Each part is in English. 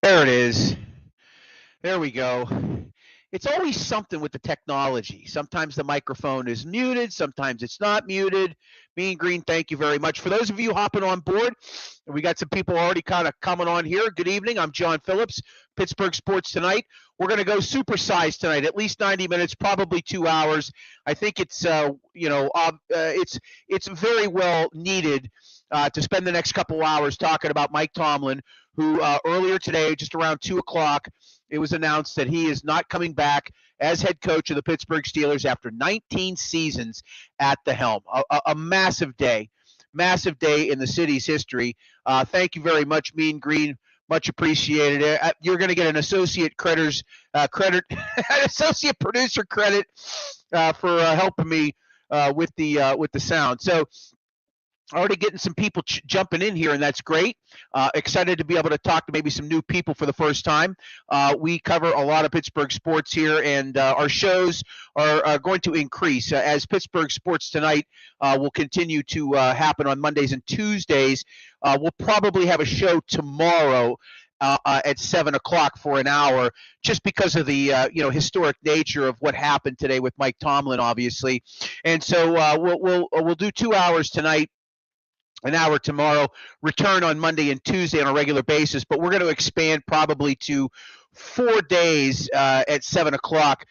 There it is. There we go. It's always something with the technology. Sometimes the microphone is muted, sometimes it's not muted. Mean Green, thank you very much. For those of you hopping on board, we got some people already kind of coming on here. Good evening. I'm John Phillips, Pittsburgh Sports Tonight. We're going to go supersize tonight, at least 90 minutes, probably 2 hours. I think it's it's very well needed to spend the next couple hours talking about Mike Tomlin, who earlier today, just around 2 o'clock, it was announced that he is not coming back as head coach of the Pittsburgh Steelers after 19 seasons at the helm. A massive day in the city's history. Thank you very much, Mean Green. Much appreciated. You're going to get an associate associate producer credit for helping me with the sound. So, already getting some people jumping in here, and that's great. Excited to be able to talk to maybe some new people for the first time. We cover a lot of Pittsburgh sports here, and our shows are going to increase as Pittsburgh Sports Tonight will continue to happen on Mondays and Tuesdays. We'll probably have a show tomorrow at 7 o'clock for an hour, just because of the historic nature of what happened today with Mike Tomlin, obviously. And so we'll do 2 hours tonight, an hour tomorrow, return on Monday and Tuesday on a regular basis, but we're going to expand probably to 4 days at 7 o'clock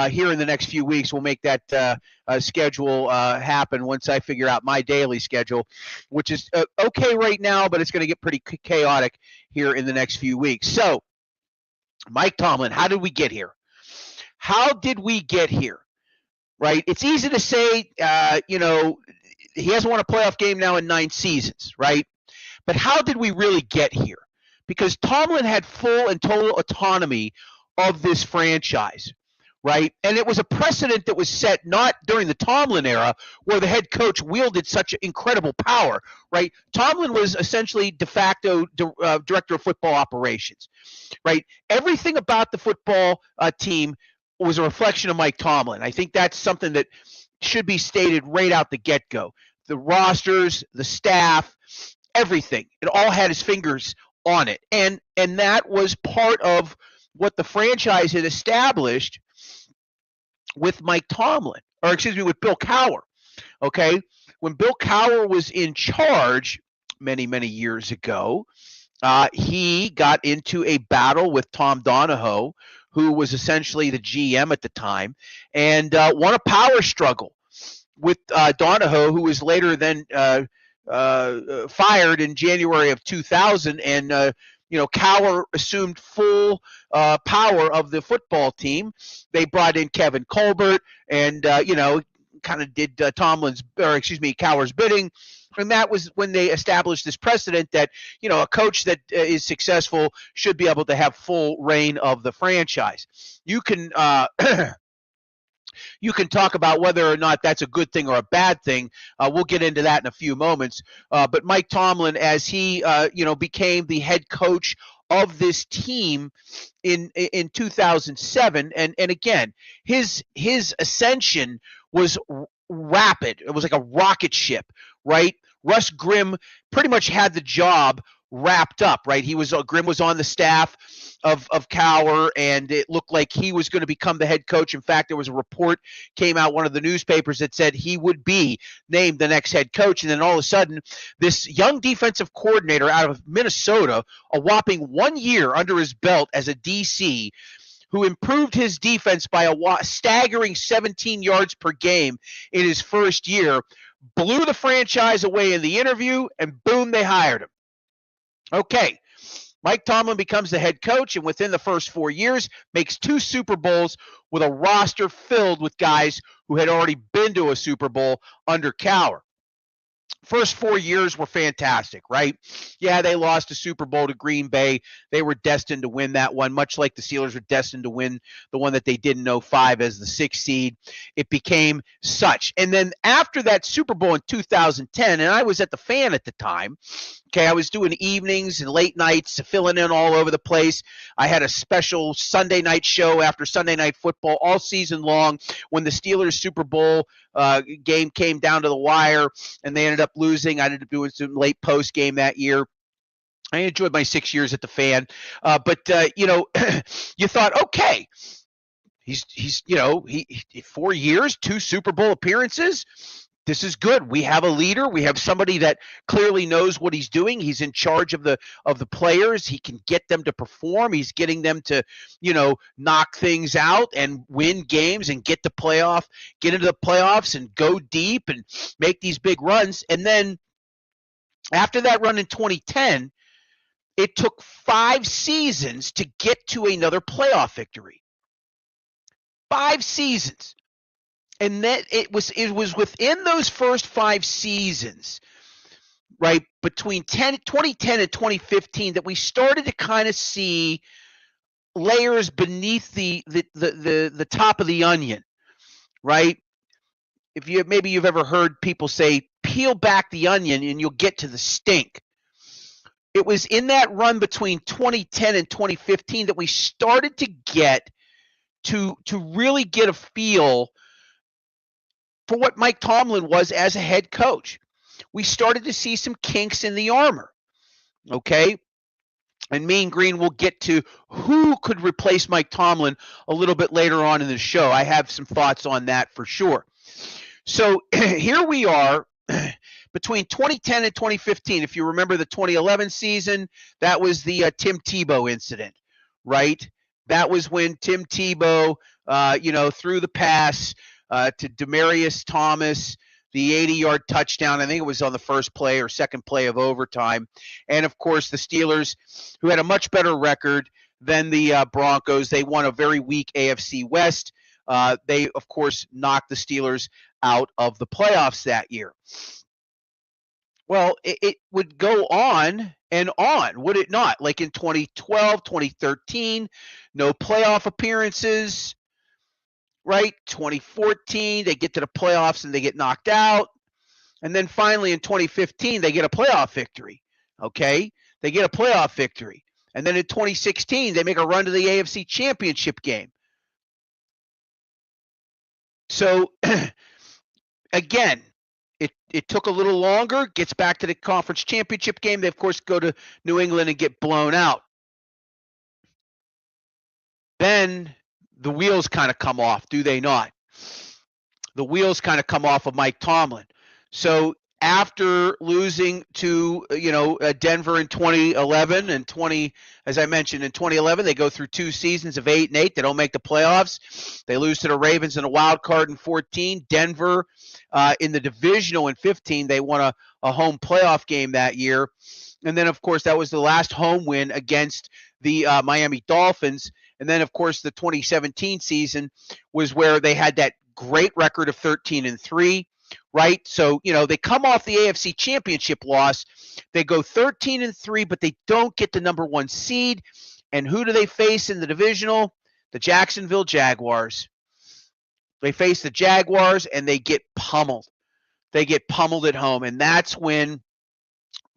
here in the next few weeks. We'll make that schedule happen once I figure out my daily schedule, which is okay right now, but it's going to get pretty chaotic here in the next few weeks. So, Mike Tomlin, how did we get here? How did we get here? Right? It's easy to say, he hasn't won a playoff game now in 9 seasons, right? But how did we really get here? Because Tomlin had full and total autonomy of this franchise, right? And it was a precedent that was set not during the Tomlin era, where the head coach wielded such incredible power, right? Tomlin was essentially de facto director of football operations, right? Everything about the football team was a reflection of Mike Tomlin. I think that's something that should be stated right out the get-go. The rosters, the staff, everything. It all had his fingers on it. And that was part of what the franchise had established with Mike Tomlin, with Bill Cowher. Okay? When Bill Cowher was in charge many, many years ago, he got into a battle with Tom Donahoe, who was essentially the GM at the time, and won a power struggle with Donahoe, who was later then fired in January of 2000, and Cowher assumed full power of the football team. They brought in Kevin Colbert, and kind of did Cowher's bidding. And that was when they established this precedent that, a coach that is successful should be able to have full reign of the franchise. You can you can talk about whether or not that's a good thing or a bad thing. We'll get into that in a few moments. But Mike Tomlin, as he became the head coach of this team in 2007, and again, his ascension was rapid. It was like a rocket ship, right? Russ Grimm pretty much had the job wrapped up, right? Grimm was on the staff of Cowher, and it looked like he was going to become the head coach. In fact, there was a report came out, one of the newspapers, that said he would be named the next head coach. And then all of a sudden, this young defensive coordinator out of Minnesota, a whopping 1 year under his belt as a DC, who improved his defense by a staggering 17 yards per game in his first year, blew the franchise away in the interview, and boom, they hired him. Okay, Mike Tomlin becomes the head coach, and within the first 4 years, makes 2 Super Bowls with a roster filled with guys who had already been to a Super Bowl under Cowher. First 4 years were fantastic, right? Yeah, they lost a Super Bowl to Green Bay. They were destined to win that one, much like the Steelers were destined to win the one that they did in 2005 as the 6th seed. It became such. And then after that Super Bowl in 2010, and I was at the Fan at the time, okay, I was doing evenings and late nights, filling in all over the place. I had a special Sunday night show after Sunday Night Football all season long. When the Steelers Super Bowl game came down to the wire and they ended up losing, I ended up doing some late post game that year. I enjoyed my 6 years at the Fan, but you thought, okay, he's 4 years, 2 Super Bowl appearances. This is good. We have a leader. We have somebody that clearly knows what he's doing. He's in charge of the players. He can get them to perform. He's getting them to, knock things out and win games and get into the playoffs and go deep and make these big runs. And then after that run in 2010, it took 5 seasons to get to another playoff victory. 5 seasons. And that it was within those first 5 seasons, right, between 2010 and 2015, that we started to kind of see layers beneath the top of the onion, right? If you've ever heard people say, peel back the onion and you'll get to the stink. It was in that run between 2010 and 2015 that we started to get to really get a feel for what Mike Tomlin was as a head coach. We started to see some kinks in the armor, okay? And Mean Green will get to who could replace Mike Tomlin a little bit later on in the show. I have some thoughts on that for sure. So here we are between 2010 and 2015. If you remember the 2011 season, that was the Tim Tebow incident, right? That was when Tim Tebow, threw the pass to Demaryius Thomas, the 80-yard touchdown. I think it was on the first play or second play of overtime. And, of course, the Steelers, who had a much better record than the Broncos, they won a very weak AFC West. They, of course, knocked the Steelers out of the playoffs that year. Well, it would go on and on, would it not? Like in 2012, 2013, no playoff appearances. Right? 2014, they get to the playoffs and they get knocked out. And then finally in 2015, they get a playoff victory. Okay? They get a playoff victory. And then in 2016, they make a run to the AFC Championship game. So, again, it took a little longer, gets back to the conference championship game. They, of course, go to New England and get blown out. Then the wheels kind of come off, do they not? The wheels kind of come off of Mike Tomlin. So after losing to Denver in 2011 and as I mentioned, in 2011 they go through 2 seasons of 8-8. They don't make the playoffs. They lose to the Ravens in a wild card in 14. Denver in the divisional in 15. They won a home playoff game that year, and then of course that was the last home win against the Miami Dolphins. And then, of course, the 2017 season was where they had that great record of 13-3, right? So, they come off the AFC Championship loss. They go 13-3, but they don't get the number 1 seed. And who do they face in the divisional? The Jacksonville Jaguars. They face the Jaguars, and they get pummeled. They get pummeled at home. And that's when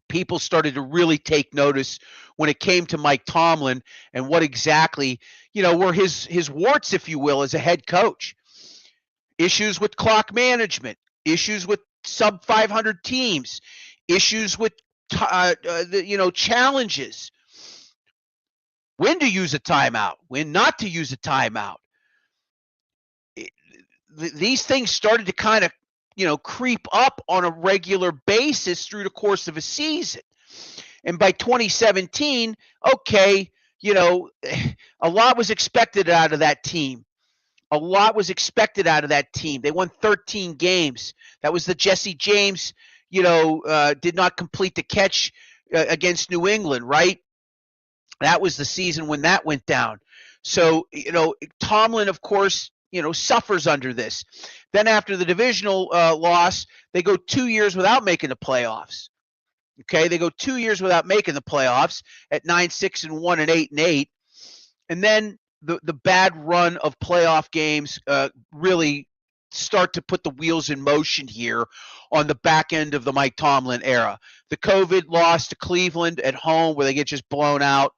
people started to really take notice when it came to Mike Tomlin and what exactly, were his warts, if you will, as a head coach. Issues with clock management, issues with sub 500 teams, issues with, challenges. When to use a timeout, when not to use a timeout. These things started to kind of, creep up on a regular basis through the course of a season. And by 2017, okay, a lot was expected out of that team. A lot was expected out of that team. They won 13 games. That was the Jesse James, did not complete the catch against New England, right? That was the season when that went down. So, Tomlin, of course, suffers under this. Then after the divisional loss, they go 2 years without making the playoffs. Okay, they go 2 years without making the playoffs at 9-6-1 and 8-8. And then the bad run of playoff games really start to put the wheels in motion here on the back end of the Mike Tomlin era. The COVID loss to Cleveland at home where they get just blown out.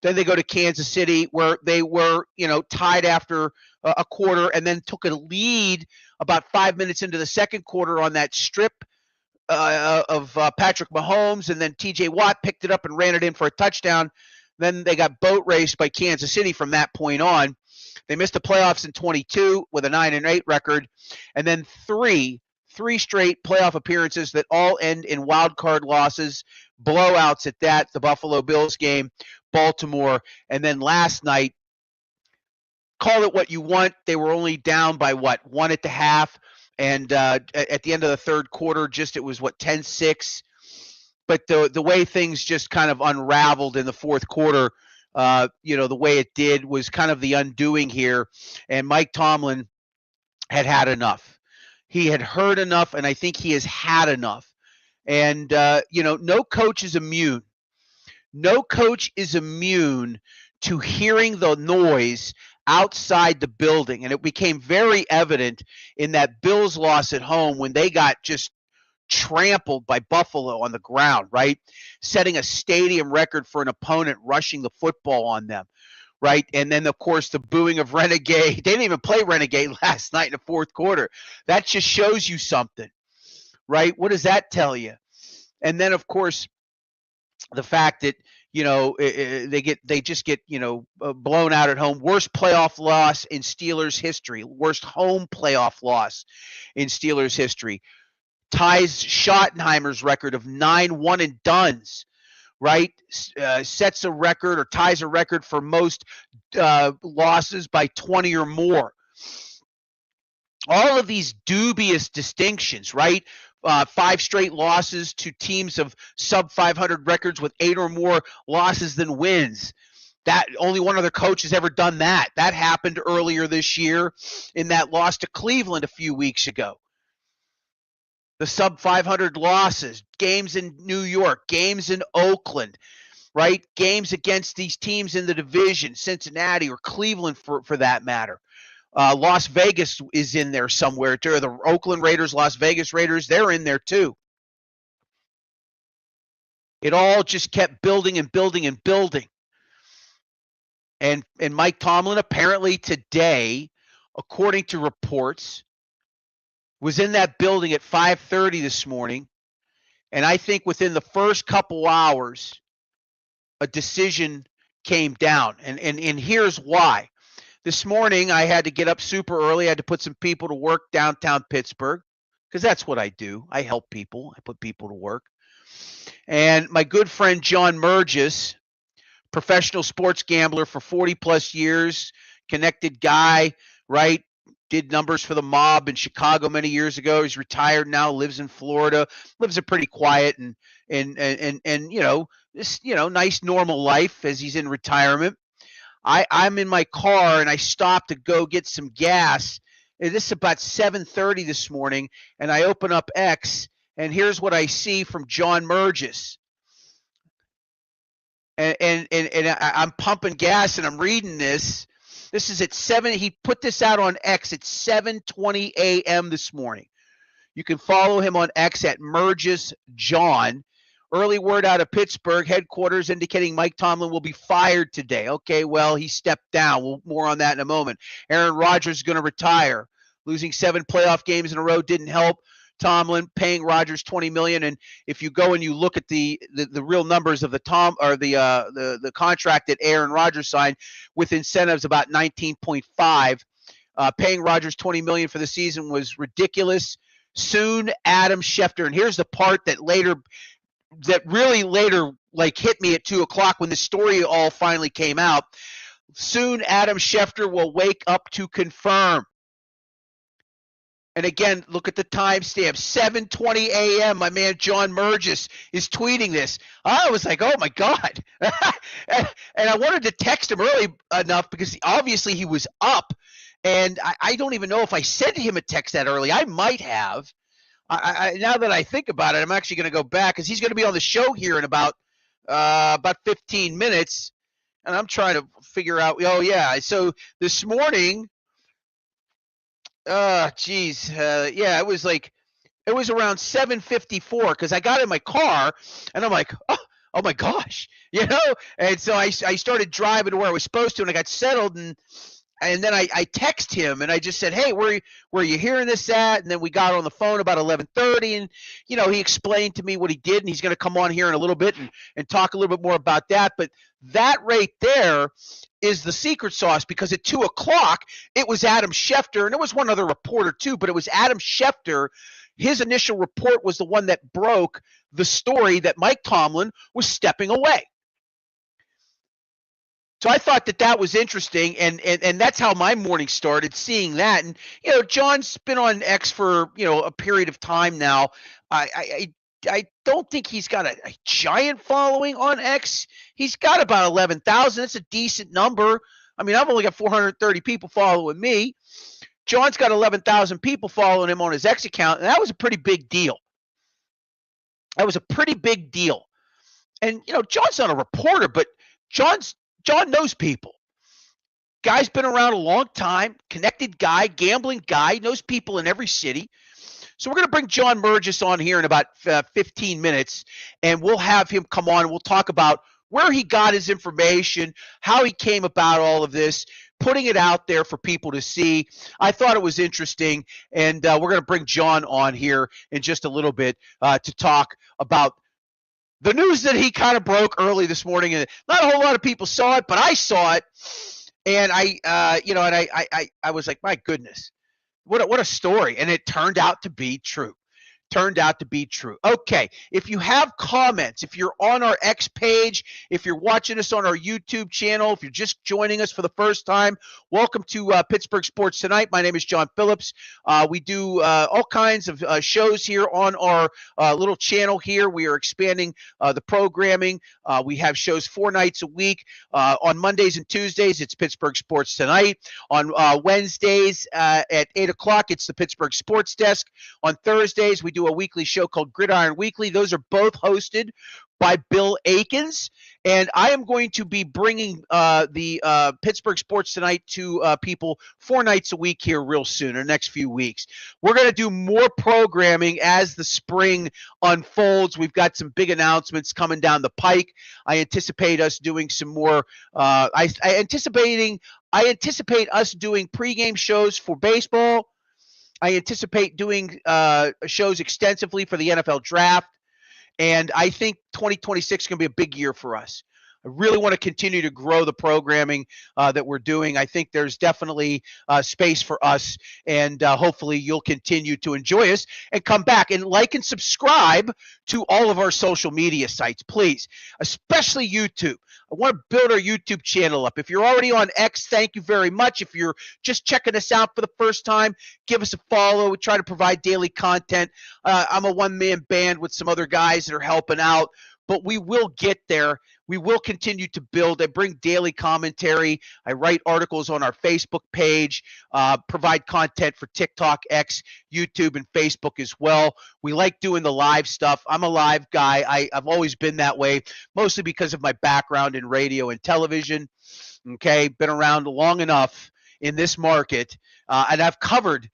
Then they go to Kansas City where they were, tied after a quarter and then took a lead about 5 minutes into the second quarter on that strip Patrick Mahomes, and then T.J. Watt picked it up and ran it in for a touchdown. Then they got boat raced by Kansas City from that point on. They missed the playoffs in 22 with a 9-8 record, and then three straight playoff appearances that all end in wild card losses, blowouts at that. The Buffalo Bills game, Baltimore, and then last night. Call it what you want. They were only down by one at the half, and at the end of the third quarter, it was 10-6. But the way things just kind of unraveled in the fourth quarter, the way it did was kind of the undoing here. And Mike Tomlin had enough. He had heard enough, and I think he has had enough. And no coach is immune. No coach is immune to hearing the noise outside the building. And it became very evident in that Bills loss at home when they got just trampled by Buffalo on the ground, right? Setting a stadium record for an opponent rushing the football on them, right? And then, of course, the booing of Renegade. They didn't even play Renegade last night in the fourth quarter. That just shows you something, right? What does that tell you? And then, of course, the fact that they just get blown out at home. Worst playoff loss in Steelers history. Worst home playoff loss in Steelers history. Ties Schottenheimer's record of 9 one-and-dones, right? Sets a record or ties a record for most losses by 20 or more. All of these dubious distinctions, right? 5 straight losses to teams of sub 500 records with 8 or more losses than wins. That only one other coach has ever done that. That happened earlier this year in that loss to Cleveland a few weeks ago. The sub 500 losses, games in New York, games in Oakland, right? Games against these teams in the division, Cincinnati or Cleveland for that matter. Las Vegas is in there somewhere too. The Oakland Raiders, Las Vegas Raiders, they're in there too. It all just kept building and building and building. And Mike Tomlin apparently today, according to reports, was in that building at 5:30 this morning. And I think within the first couple hours, a decision came down. And here's why. This morning, I had to get up super early. I had to put some people to work downtown Pittsburgh because that's what I do. I help people. I put people to work. And my good friend John Murgis, professional sports gambler for 40-plus years, connected guy, right? Did numbers for the mob in Chicago many years ago. He's retired now, lives in Florida, lives a pretty quiet and nice normal life as he's in retirement. I'm in my car and I stopped to go get some gas. And this is about 7:30 this morning, and I open up X, and here's what I see from John Murgis. And I'm pumping gas and I'm reading this. This is at 7. He put this out on X at 7:20 a.m. this morning. You can follow him on X at Murgis John. Early word out of Pittsburgh headquarters indicating Mike Tomlin will be fired today. Okay, well, he stepped down. More on that in a moment. Aaron Rodgers is going to retire. Losing 7 playoff games in a row didn't help Tomlin. Paying Rodgers $20 million, and if you go and you look at the real numbers of the contract that Aaron Rodgers signed with incentives about 19.5, paying Rodgers $20 million for the season was ridiculous. Soon, Adam Schefter, and here's the part that really later hit me at 2:00 when the story all finally came out. Soon, Adam Schefter will wake up to confirm. And again, look at the timestamp, 7:20 a.m. My man John Murgis is tweeting this. I was like, oh my God. and I wanted to text him early enough because obviously he was up. And I don't even know if I sent him a text that early. I might have. Now that I think about it, I'm actually going to go back because he's going to be on the show here in about 15 minutes. And I'm trying to figure out, so this morning, it was around 7:54 because I got in my car and I'm like, oh my gosh, and so I started driving to where I was supposed to, and I got settled, and And then I text him and I just said, hey, where are you hearing this at? And then we got on the phone about 11:30, and he explained to me what he did, and he's going to come on here in a little bit and talk a little bit more about that. But that right there is the secret sauce, because at 2:00 it was Adam Schefter, and there was one other reporter too, but it was Adam Schefter. His initial report was the one that broke the story that Mike Tomlin was stepping away. So I thought that was interesting, and that's how my morning started, seeing that. And John's been on X for a period of time now. I don't think he's got a giant following on X. He's got about 11,000. That's a decent number. I mean, I've only got 430 people following me. John's got 11,000 people following him on his X account, and that was a pretty big deal. That was a pretty big deal. And John's not a reporter, but John knows people. Guy's been around a long time, connected guy, gambling guy, knows people in every city. So we're going to bring John Mergis on here in about 15 minutes, and we'll have him come on, and we'll talk about where he got his information, how he came about all of this, putting it out there for people to see. I thought it was interesting, and we're going to bring John on here in just a little bit to talk about the news that he kind of broke early this morning. And not a whole lot of people saw it, but I saw it, and I was like, my goodness, what a story. And it turned out to be true. Okay, if you have comments, if you're on our X page, if you're watching us on our YouTube channel, if you're just joining us for the first time, welcome to Pittsburgh Sports Tonight. My name is John Phillips. We do all kinds of shows here on our little channel here. We are expanding the programming. We have shows 4 nights a week. On Mondays and Tuesdays, it's Pittsburgh Sports Tonight. On Wednesdays at 8 o'clock, it's the Pittsburgh Sports Desk. On Thursdays, we do a weekly show called Gridiron Weekly. Those are both hosted by Bill Akins, and I am going to be bringing the Pittsburgh Sports Tonight to people 4 nights a week here real soon, in the next few weeks. We're going to do more programming as the spring unfolds. We've got some big announcements coming down the pike. I anticipate us doing some more. I anticipate us doing pregame shows for baseball. I anticipate doing shows extensively for the NFL draft, and I think 2026 is going to be a big year for us. I really want to continue to grow the programming that we're doing. I think there's definitely space for us, and hopefully you'll continue to enjoy us and come back and like and subscribe to all of our social media sites, please, especially YouTube. I want to build our YouTube channel up. If you're already on X, thank you very much. If you're just checking us out for the first time, give us a follow. We try to provide daily content. I'm a one-man band with some other guys that are helping out, but we will get there. We will continue to build. I bring daily commentary. I write articles on our Facebook page, provide content for TikTok, X, YouTube, and Facebook as well. We like doing the live stuff. I'm a live guy. I've always been that way, mostly because of my background in radio and television. Okay, been around long enough in this market, and I've covered,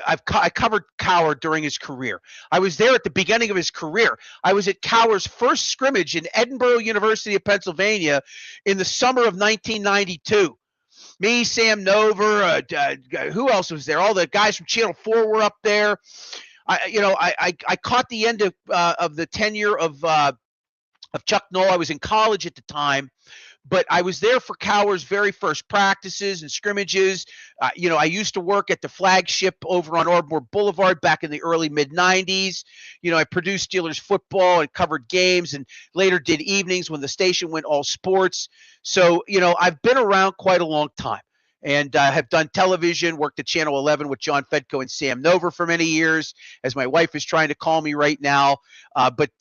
I covered Cowher during his career. I was there at the beginning of his career. I was at Cowher's first scrimmage in Edinburgh, University of Pennsylvania in the summer of 1992. Me, Sam Nover, who else was there? All the guys from Channel 4 were up there. I caught the end of the tenure of Chuck Noll. I was in college at the time. But I was there for Cowher's very first practices and scrimmages. I used to work at the flagship over on Ardmore Boulevard back in the early mid-'90s. I produced Steelers football and covered games, and later did evenings when the station went all sports. So, I've been around quite a long time. And have done television, worked at Channel 11 with John Fedko and Sam Nover for many years, as my wife is trying to call me right now. But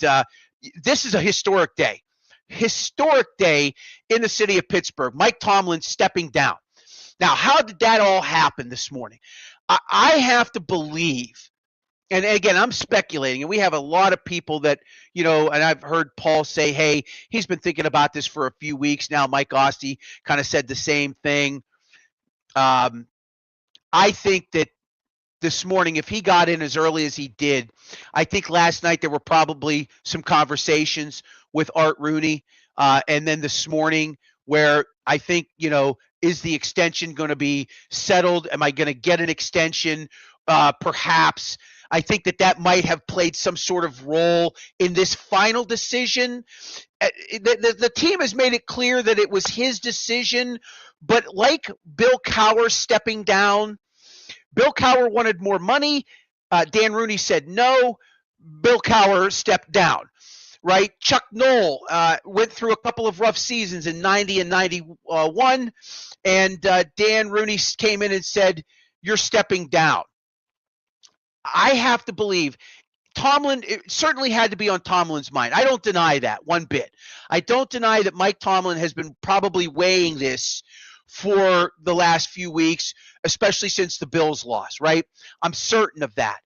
this is a historic day. Historic day in the city of Pittsburgh. Mike Tomlin stepping down. Now, how did that all happen this morning? I have to believe, and again, I'm speculating, and we have a lot of people that, and I've heard Paul say, hey, he's been thinking about this for a few weeks now. Mike Oste kind of said the same thing. I think that this morning, if he got in as early as he did, I think last night there were probably some conversations with Art Rooney, and then this morning where I think, Is the extension going to be settled? Am I going to get an extension? Perhaps. I think that might have played some sort of role in this final decision. The team has made it clear that it was his decision, but like Bill Cowher stepping down, Bill Cowher wanted more money. Dan Rooney said no. Bill Cowher stepped down. Right? Chuck Noll went through a couple of rough seasons in 90 and 91, and Dan Rooney came in and said, "You're stepping down." I have to believe Tomlin, it certainly had to be on Tomlin's mind. I don't deny that one bit. I don't deny that Mike Tomlin has been probably weighing this for the last few weeks, especially since the Bills loss, right? I'm certain of that.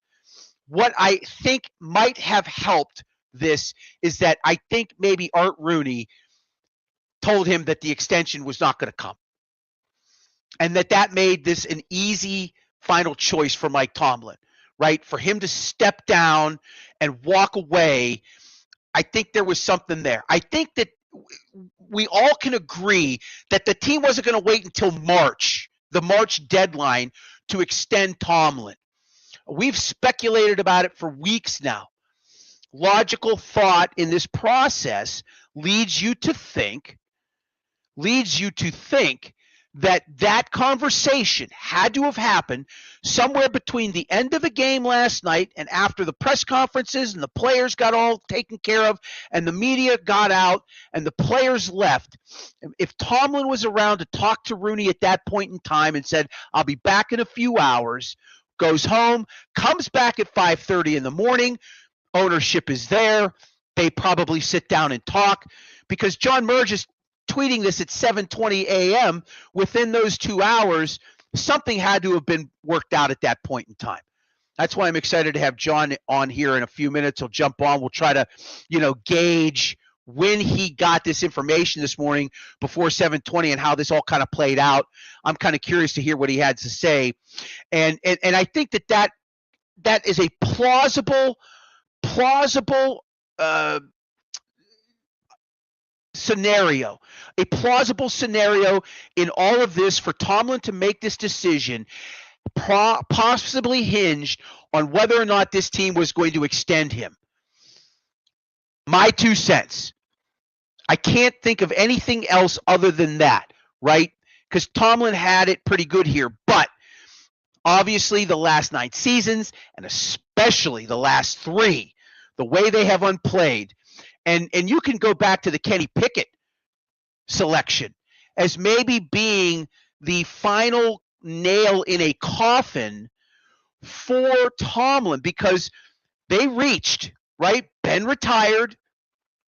What I think might have helped this is that I think maybe Art Rooney told him that the extension was not going to come, and that made this an easy final choice for Mike Tomlin, right? For him to step down and walk away, I think there was something there. I think that we all can agree that the team wasn't going to wait until March, the March deadline, to extend Tomlin. We've speculated about it for weeks now. Logical thought in this process leads you to think that conversation had to have happened somewhere between the end of the game last night and after the press conferences and the players got all taken care of and the media got out and the players left. If Tomlin was around to talk to Rooney at that point in time and said, "I'll be back in a few hours," goes home, comes back at 5:30 in the morning, ownership is there. They probably sit down and talk because John Merge is tweeting this at 7:20 a.m. Within those 2 hours, something had to have been worked out at that point in time. That's why I'm excited to have John on here in a few minutes. He'll jump on. We'll try to, gauge when he got this information this morning before 7:20 and how this all kind of played out. I'm kind of curious to hear what he had to say. And I think that is a plausible scenario, a plausible scenario in all of this for Tomlin to make this decision, possibly hinged on whether or not this team was going to extend him. My 2 cents. I can't think of anything else other than that, right? Because Tomlin had it pretty good here, but obviously the last 9 seasons, and especially the last 3, the way they have unplayed, and you can go back to the Kenny Pickett selection as maybe being the final nail in a coffin for Tomlin because they reached, right? Ben retired.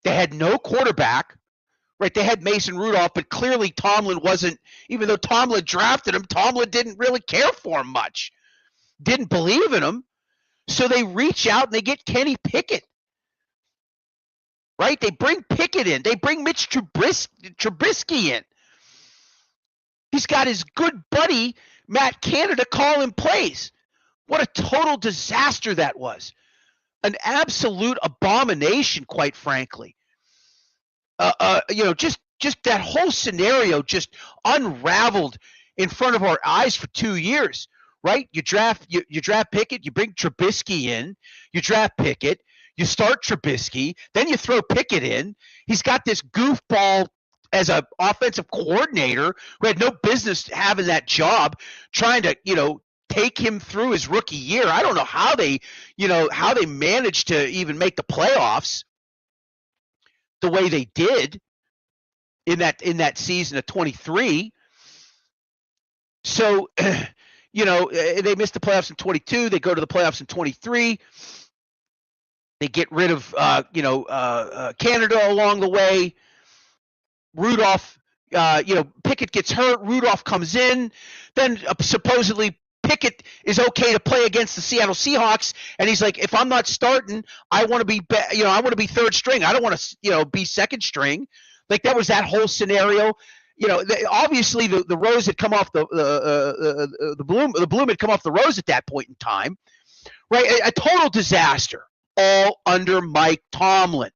They had no quarterback, right? They had Mason Rudolph, but clearly Tomlin wasn't, even though Tomlin drafted him, Tomlin didn't really care for him much, didn't believe in him. So they reach out and they get Kenny Pickett, right? They bring Pickett in. They bring Mitch Trubisky in. He's got his good buddy, Matt Canada, calling plays. What a total disaster that was. An absolute abomination, quite frankly. Just that whole scenario just unraveled in front of our eyes for 2 years, right? You draft Pickett, you bring Trubisky in, you draft Pickett, you start Trubisky, then you throw Pickett in. He's got this goofball as an offensive coordinator who had no business having that job, trying to, take him through his rookie year. I don't know how they managed to even make the playoffs the way they did in that season of 23. So, they missed the playoffs in 22. They go to the playoffs in 23. They get rid of Canada along the way. Rudolph, Pickett gets hurt. Rudolph comes in. Then supposedly Pickett is okay to play against the Seattle Seahawks, and he's like, if I'm not starting, I want to be, I want to be third string. I don't want to, be second string. Like that was that whole scenario. Obviously the rose had come off the bloom had come off the rose at that point in time, right? A total disaster, all under Mike Tomlin.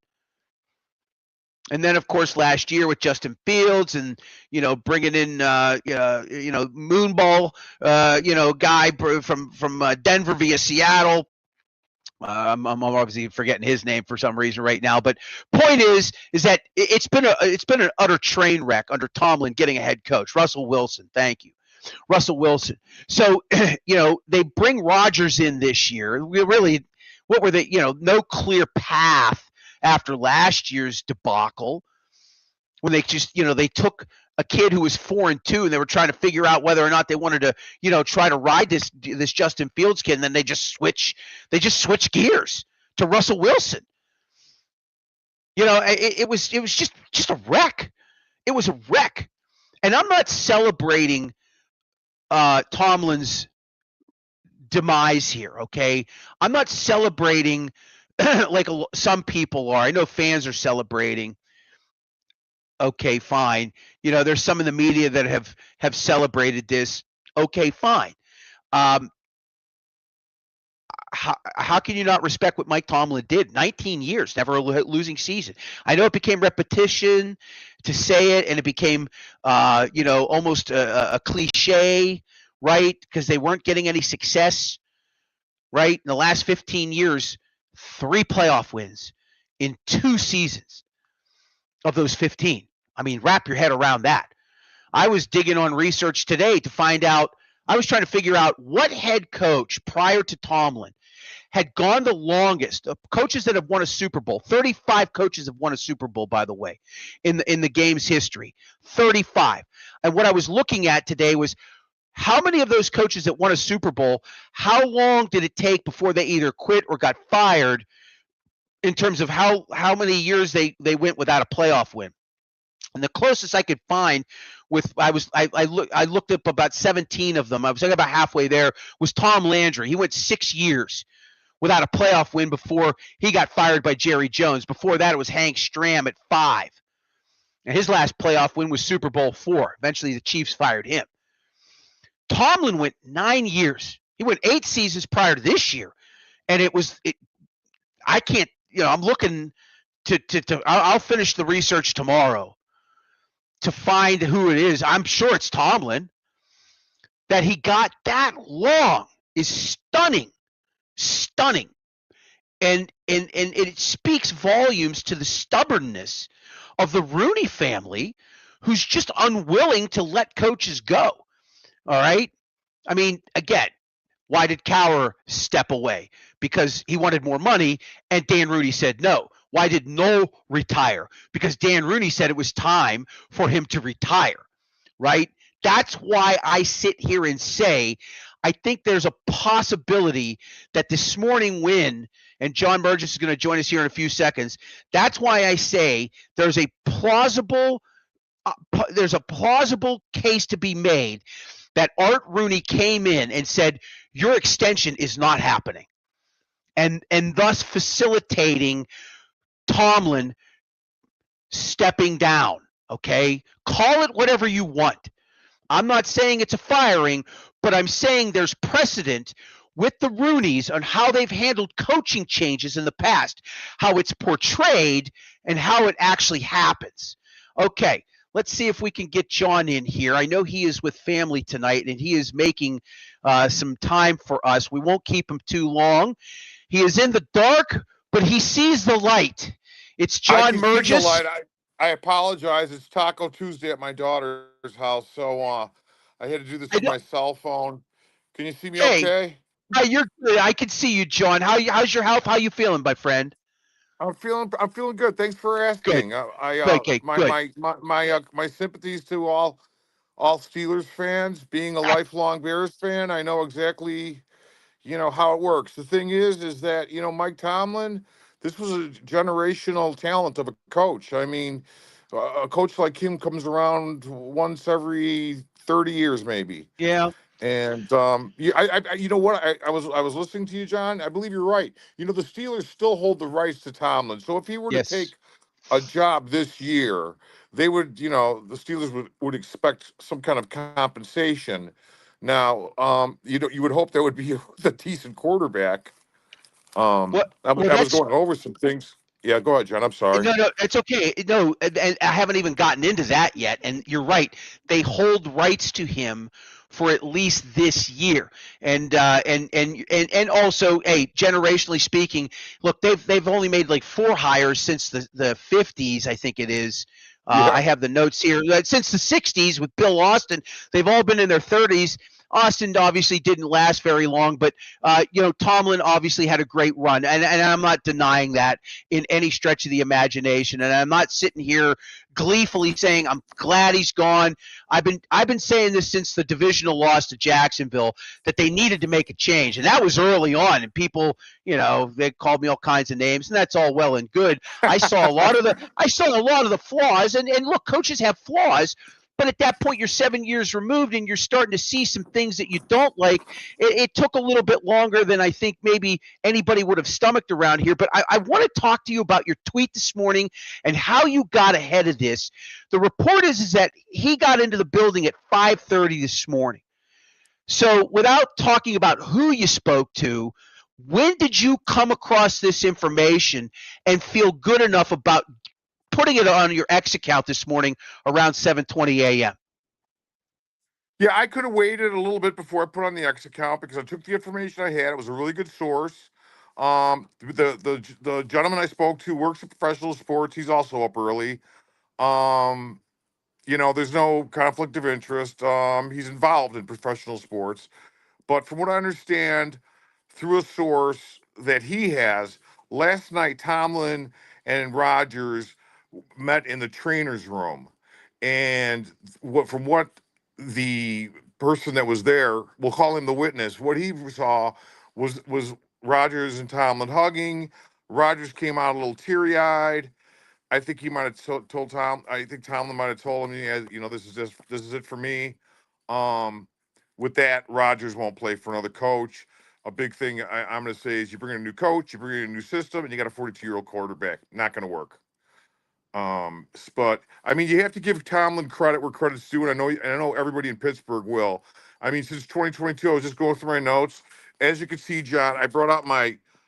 And then, of course, last year with Justin Fields and, bringing in, Moonball, guy from Denver via Seattle. I'm obviously forgetting his name for some reason right now, but point is that it's been an utter train wreck under Tomlin getting a head coach, Russell Wilson. Thank you, Russell Wilson. So they bring Rodgers in this year. We really, what were they? No clear path after last year's debacle when they just they took a kid who was 4-2 and they were trying to figure out whether or not they wanted to try to ride this Justin Fields kid, and then they just switch gears to Russell Wilson. It was just a wreck. It was a wreck, and I'm not celebrating Tomlin's demise here. Okay, I'm not celebrating like some people are. I know fans are celebrating. Okay, fine. There's some in the media that have celebrated this. Okay, fine. How can you not respect what Mike Tomlin did? 19 years, never a losing season. I know it became repetition to say it, and it became, almost a cliche, right? Because they weren't getting any success, right? In the last 15 years, 3 playoff wins in 2 seasons of those 15. I mean, wrap your head around that. I was digging on research today to find out. I was trying to figure out what head coach prior to Tomlin had gone the longest. Coaches that have won a Super Bowl. 35 coaches have won a Super Bowl, by the way, in the game's history. 35. And what I was looking at today was how many of those coaches that won a Super Bowl, how long did it take before they either quit or got fired in terms of how many years they went without a playoff win? And the closest I could find I looked up about 17 of them. I was like about halfway there, was Tom Landry. He went 6 years without a playoff win before he got fired by Jerry Jones. Before that, it was Hank Stram at 5. And his last playoff win was Super Bowl 4. Eventually, the Chiefs fired him. Tomlin went 9 years. He went 8 seasons prior to this year. And I can't, I'm looking I'll finish the research tomorrow to find who it is. I'm sure it's Tomlin. That he got that long is stunning. And it speaks volumes to the stubbornness of the Rooney family, who's just unwilling to let coaches go. All right? I mean, again, why did Cowher step away? Because he wanted more money, and Dan Rooney said no. Why did Noel retire? Because Dan Rooney said it was time for him to retire, right? That's why I sit here and say I think there's a possibility that this morning win, and John Burgess is going to join us here in a few seconds. That's why I say there's a plausible case to be made that Art Rooney came in and said, your extension is not happening, and thus facilitating Tomlin stepping down. Okay, call it whatever you want. I'm not saying it's a firing, but I'm saying there's precedent with the Rooneys on how they've handled coaching changes in the past, how it's portrayed, and how it actually happens. Okay, let's see if we can get John in here. I know he is with family tonight, and he is making some time for us. We won't keep him too long. He is in the dark, but he sees the light. It's John Burgess. I apologize. It's Taco Tuesday at my daughter's house, so I had to do this with my cell phone. Can you see me okay? You're good. I can see you, John. How's your health? How you feeling, my friend? I'm feeling good. Thanks for asking. Good. My sympathies to all Steelers fans. Being a lifelong Bears fan, I know exactly how it works. The thing is that Mike Tomlin, this was a generational talent of a coach. I mean, a coach like him comes around once every 30 years, maybe. Yeah. And you know what? I was listening to you, John. I believe you're right. The Steelers still hold the rights to Tomlin. So if he were to take a job this year, they would, the Steelers would expect some kind of compensation. Now, you would hope there would be a decent quarterback. I was going over some things. Yeah, go ahead, John. I'm sorry. No, it's okay. No, and I haven't even gotten into that yet. And you're right; they hold rights to him for at least this year. And also, hey, generationally speaking, look, they've only made like 4 hires since the 50s, I think it is. I Yeah. have the notes here. Since the 60s with Bill Austin, they've all been in their 30s. Austin obviously didn't last very long, but Tomlin obviously had a great run, and I'm not denying that in any stretch of the imagination. And I'm not sitting here gleefully saying I'm glad he's gone. I've been saying this since the divisional loss to Jacksonville that they needed to make a change, and that was early on. And people, they called me all kinds of names, and that's all well and good. I saw a lot of the flaws, and look, coaches have flaws. But at that point, you're 7 years removed, and you're starting to see some things that you don't like. It took a little bit longer than I think maybe anybody would have stomached around here. But I want to talk to you about your tweet this morning and how you got ahead of this. The report is that he got into the building at 5:30 this morning. So without talking about who you spoke to, when did you come across this information and feel good enough about putting it on your X account this morning around 7:20 a.m.? Yeah, I could have waited a little bit before I put on the X account because I took the information I had. It was a really good source. The gentleman I spoke to works in professional sports. He's also up early. Um, there's no conflict of interest. He's involved in professional sports. But from what I understand, through a source that he has, last night Tomlin and Rodgers met in the trainer's room, and from what the person that was there, we'll call him the witness, what he saw was Rodgers and Tomlin hugging. Rodgers came out a little teary eyed. I think he might have told Tom. I think Tomlin might have told him, yeah, this is it for me. Um, with that, Rodgers won't play for another coach. A big thing I'm going to say is you bring in a new coach, you bring in a new system, and you got a 42-year-old quarterback. Not going to work. But I mean, you have to give Tomlin credit where credit's due, and I know everybody in Pittsburgh will. I mean, since 2022, I was just going through my notes. As you can see, John, I brought out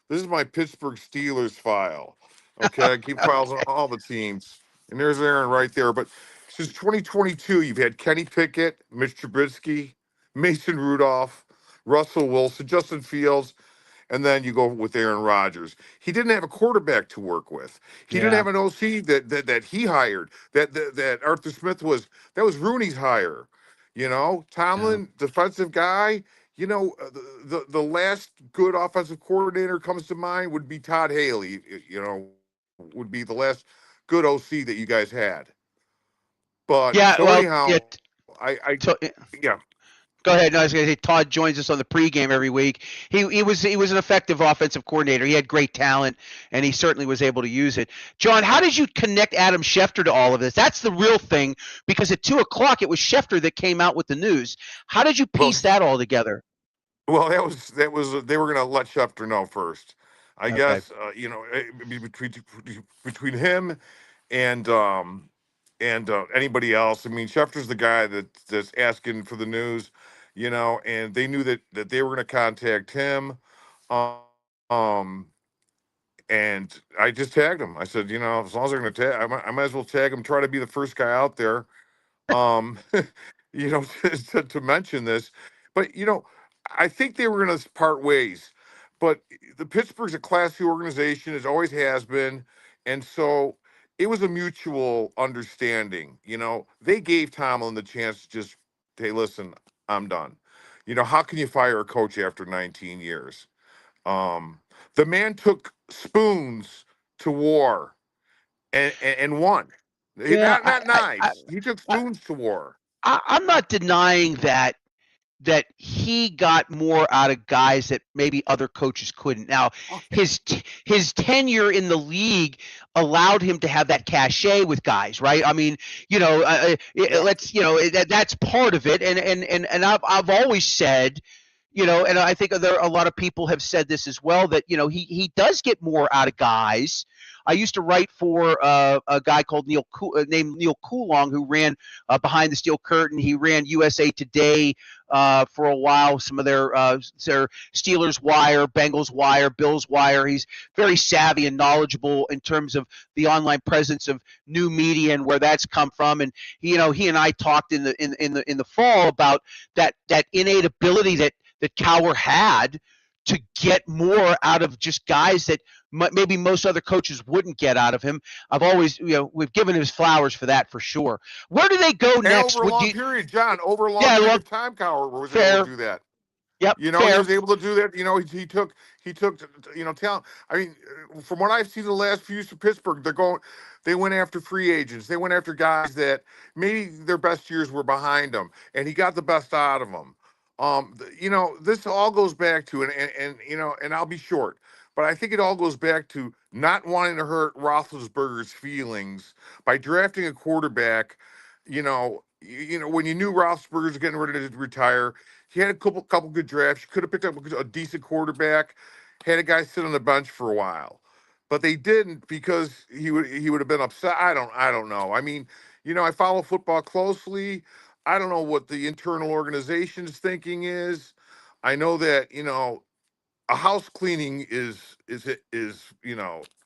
this is my Pittsburgh Steelers file. Okay, I keep files on Okay. all the teams, and there's Aaron right there. But since 2022, you've had Kenny Pickett, Mitch Trubisky, Mason Rudolph, Russell Wilson, Justin Fields, and then you go with Aaron Rodgers. He didn't have a quarterback to work with. He didn't Yeah. have an OC that he hired. That Arthur Smith was Rooney's hire. Yeah. Tomlin, defensive guy. The last good offensive coordinator comes to mind would be Todd Haley. Would be the last good OC that you guys had. But Yeah. so Well, anyhow, yeah. I To, yeah. Go ahead. No, I was going to say Todd joins us on the pregame every week. He was an effective offensive coordinator. He had great talent, and he certainly was able to use it. John, how did you connect Adam Schefter to all of this? That's the real thing, because at 2 o'clock it was Schefter that came out with the news. How did you Well, piece that all together? Well, that was they were going to let Schefter know first. I Okay. guess between him and anybody else. I mean, Schefter's the guy that's asking for the news, and they knew that they were going to contact him. Um, um, and I just tagged him. I said, as long as they're going to tag, I might as well tag him. Try to be the first guy out there um, to mention this. But I think they were going to part ways. But the Pittsburgh's a Class C organization, it always has been, and so it was a mutual understanding. They gave Tomlin the chance to just, hey, listen, I'm done. How can you fire a coach after 19 years? Um, the man took spoons to war and won. Yeah, Not knives. He took I, spoons to war. I'm not denying that he got more out of guys that maybe other coaches couldn't. Now, Okay. his tenure in the league allowed him to have that cachet with guys, right? I mean, Yeah. that's part of it. And I've always said, and I think there a lot of people have said this as well, that he does get more out of guys. I used to write for a guy called named Neil Coulong, who ran Behind the Steel Curtain. He ran USA Today for a while, some of their Steelers Wire, Bengals Wire, Bills Wire. He's very savvy and knowledgeable in terms of the online presence of new media and where that's come from. And he and I talked in the fall about that innate ability that Cowher had to get more out of just guys that maybe most other coaches wouldn't get out of him. I've always, we've given him his flowers for that, for sure. Where do they go next? Over a long period, John, over a long Yeah, period of time, Cowher was able to do that. Yep. He was able to do that. He took talent. I mean, from what I've seen the last few years for Pittsburgh, they went after free agents. They went after guys that maybe their best years were behind them, and he got the best out of them. This all goes back to, and I'll be short, but I think it all goes back to not wanting to hurt Roethlisberger's feelings by drafting a quarterback. When you knew Roethlisberger was getting ready to retire, he had a couple good drafts. You could have picked up a decent quarterback, had a guy sit on the bench for a while, but they didn't because he would have been upset. I don't know. I mean, I follow football closely. I don't know what the internal organization's thinking is. I know that a house cleaning is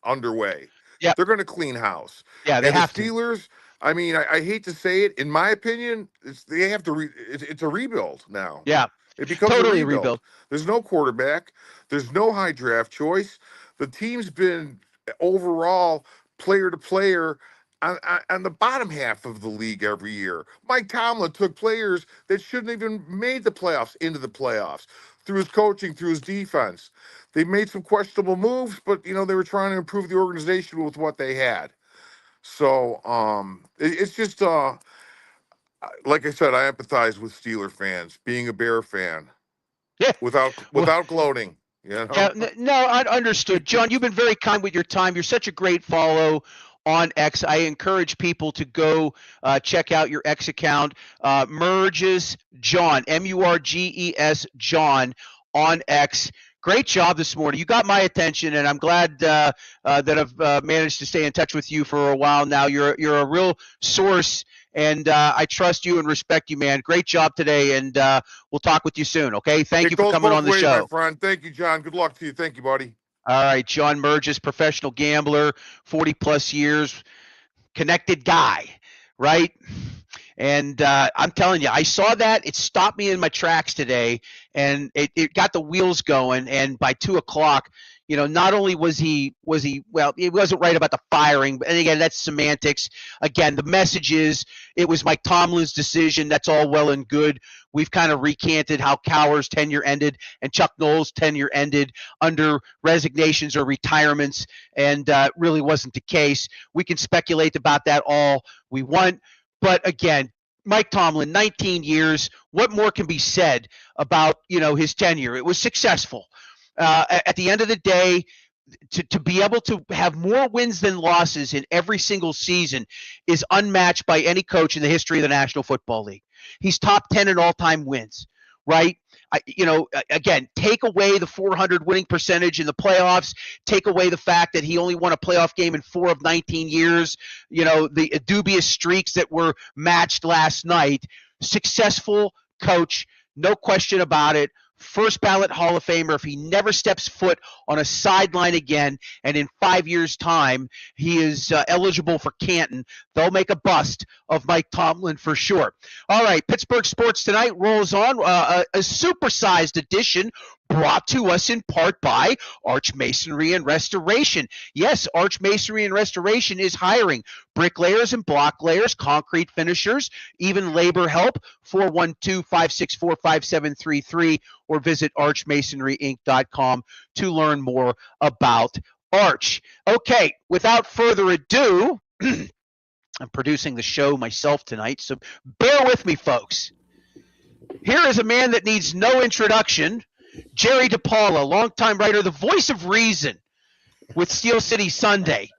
underway. Yeah, they're going to clean house. Yeah, they have the Steelers. I mean, I hate to say it. In my opinion, they have to. It's a rebuild now. Yeah, it becomes totally a rebuild. There's no quarterback. There's no high draft choice. The team's been overall player to player on the bottom half of the league every year. Mike Tomlin took players that shouldn't even made the playoffs into the playoffs through his coaching, through his defense. They made some questionable moves, but they were trying to improve the organization with what they had. So it's just like I said, I empathize with Steeler fans, being a Bear fan. Yeah. Without gloating. Yeah, no, I understood. John, you've been very kind with your time. You're such a great follow on X. I encourage people to go check out your X account. Murges John, Murges John on X. Great job this morning. You got my attention, and I'm glad that I've managed to stay in touch with you for a while now. You're a real source, and I trust you and respect you, man. Great job today, and we'll talk with you soon, okay? Thank you for coming on the show. My friend. Thank you, John. Good luck to you. Thank you, buddy. All right, John Murges, professional gambler, 40-plus years, connected guy, right? And I'm telling you, I saw that. It stopped me in my tracks today, and it got the wheels going. And by 2 o'clock, not only was he well, he wasn't right about the firing, but and again, that's semantics. Again, the message is it was Mike Tomlin's decision. That's all well and good. We've kind of recanted how Cowher's tenure ended and Chuck Noll's tenure ended under resignations or retirements, and really wasn't the case. We can speculate about that all we want. But again, Mike Tomlin, 19 years, what more can be said about, his tenure? It was successful. At the end of the day, to be able to have more wins than losses in every single season is unmatched by any coach in the history of the National Football League. He's top 10 in all-time wins, right? Again, take away the 400 winning percentage in the playoffs, take away the fact that he only won a playoff game in 4 of 19 years, the dubious streaks that were matched last night. Successful coach, no question about it. First ballot Hall of Famer if he never steps foot on a sideline again, and in 5 years' time he is eligible for Canton. They'll make a bust of Mike Tomlin for sure. All right, Pittsburgh Sports Tonight rolls on. A supersized edition brought to us in part by Arch Masonry and Restoration. Yes, Arch Masonry and Restoration is hiring bricklayers and block layers, concrete finishers, even labor help. 412-564-5733 or visit archmasonryinc.com to learn more about Arch. Okay, without further ado, I'm producing the show myself tonight, so bear with me, folks. Here is a man that needs no introduction. Jerry DePaula, longtime writer, the voice of reason with Steel City Sunday.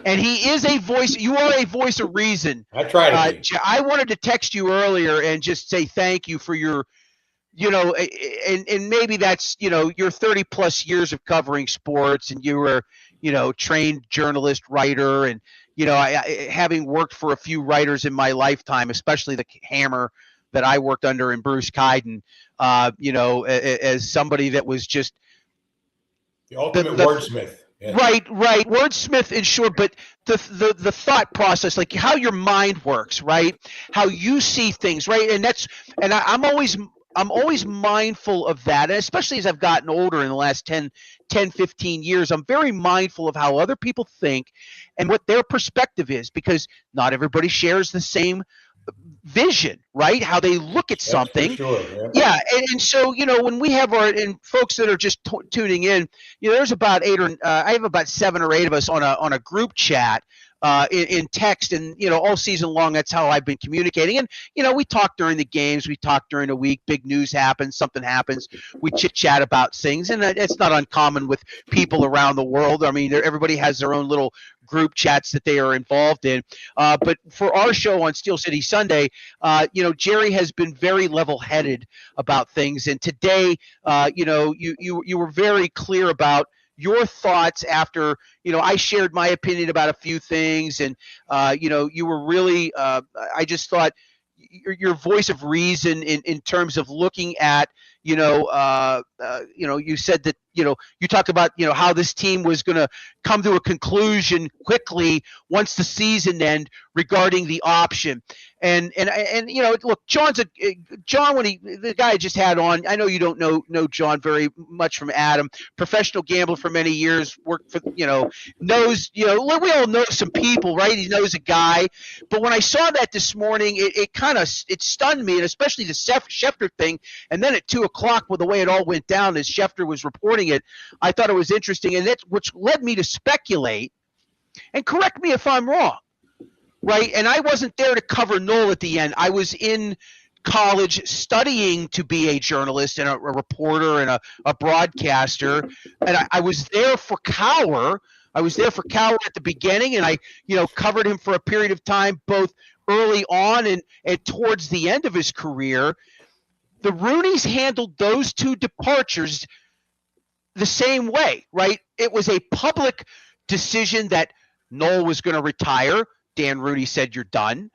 And he is a voice. You are a voice of reason. I try to be. I wanted to text you earlier and just say thank you for your, and maybe that's, your 30 plus years of covering sports, and you were, trained journalist, writer, and having worked for a few writers in my lifetime, especially the hammer that I worked under and Bruce Kyden, as somebody that was just the ultimate wordsmith. Yeah. Right. Wordsmith in short, but the thought process, like how your mind works, right? How you see things, right? And I'm always mindful of that, and especially as I've gotten older in the last 10, 15 years, I'm very mindful of how other people think and what their perspective is, because not everybody shares the same vision, right? How they look at something. Sure, yeah. And so, when we have and folks that are just tuning in, there's about I have about 7 or 8 of us on a group chat in text, and all season long, that's how I've been communicating. And we talk during the games, we talk during the week, big news happens, something happens, we chit chat about things, and it's not uncommon with people around the world. I mean, everybody has their own little group chats that they are involved in. But for our show on Steel City Sunday, Jerry has been very level-headed about things, and today, you were very clear about your thoughts after, I shared my opinion about a few things, and, you were really, I just thought your voice of reason in terms of looking at, you said that, you talked about, how this team was going to come to a conclusion quickly once the season end regarding the option. And look, John, the guy I just had on, I know you don't know John very much from Adam, professional gambler for many years, worked for, knows, we all know some people, right? He knows a guy. But when I saw that this morning, it kind of stunned me, and especially the Schefter thing. And then at 2:00, with the way it all went down as Schefter was reporting it, I thought it was interesting, and which led me to speculate, and correct me if I'm wrong, right? And I wasn't there to cover Noel at the end. I was in college studying to be a journalist and a reporter and a broadcaster, and I was there for Cowher. I was there for Cowher at the beginning, and I covered him for a period of time, both early on and towards the end of his career. The Rooneys handled those two departures the same way, right? It was a public decision that Noel was going to retire. Dan Rooney said, "You're done."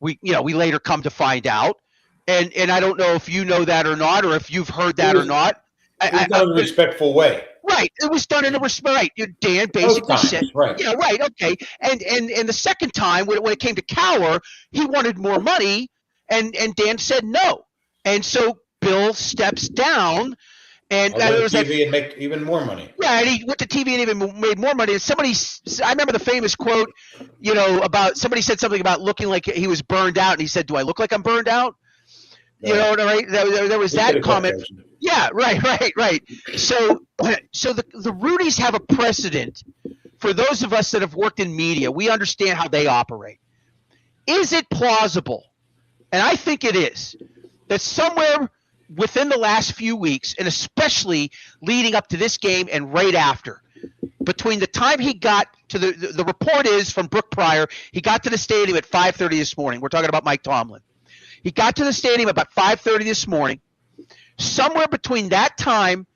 We later come to find out, and I don't know if you know that or not, or if you've heard that or not. It was done in a respectful way. Right. It was done in a respect. Right. Dan basically said, right. Yeah, right. Okay. And the second time when it came to Cowher, he wanted more money, and Dan said no. And so Bill steps down, and there was TV and make even more money. Yeah, and he went to TV and even made more money. And I remember the famous quote, about somebody said something about looking like he was burned out, and he said, "Do I look like I'm burned out?" Right? There was that comment. Yeah, right. So the Rooneys have a precedent. For those of us that have worked in media, we understand how they operate. Is it plausible? And I think it is, that somewhere within the last few weeks, and especially leading up to this game and right after, between the time he got to the report is from Brooke Pryor, he got to the stadium at 5:30 this morning. We're talking about Mike Tomlin. He got to the stadium about 5:30 this morning. Somewhere between that time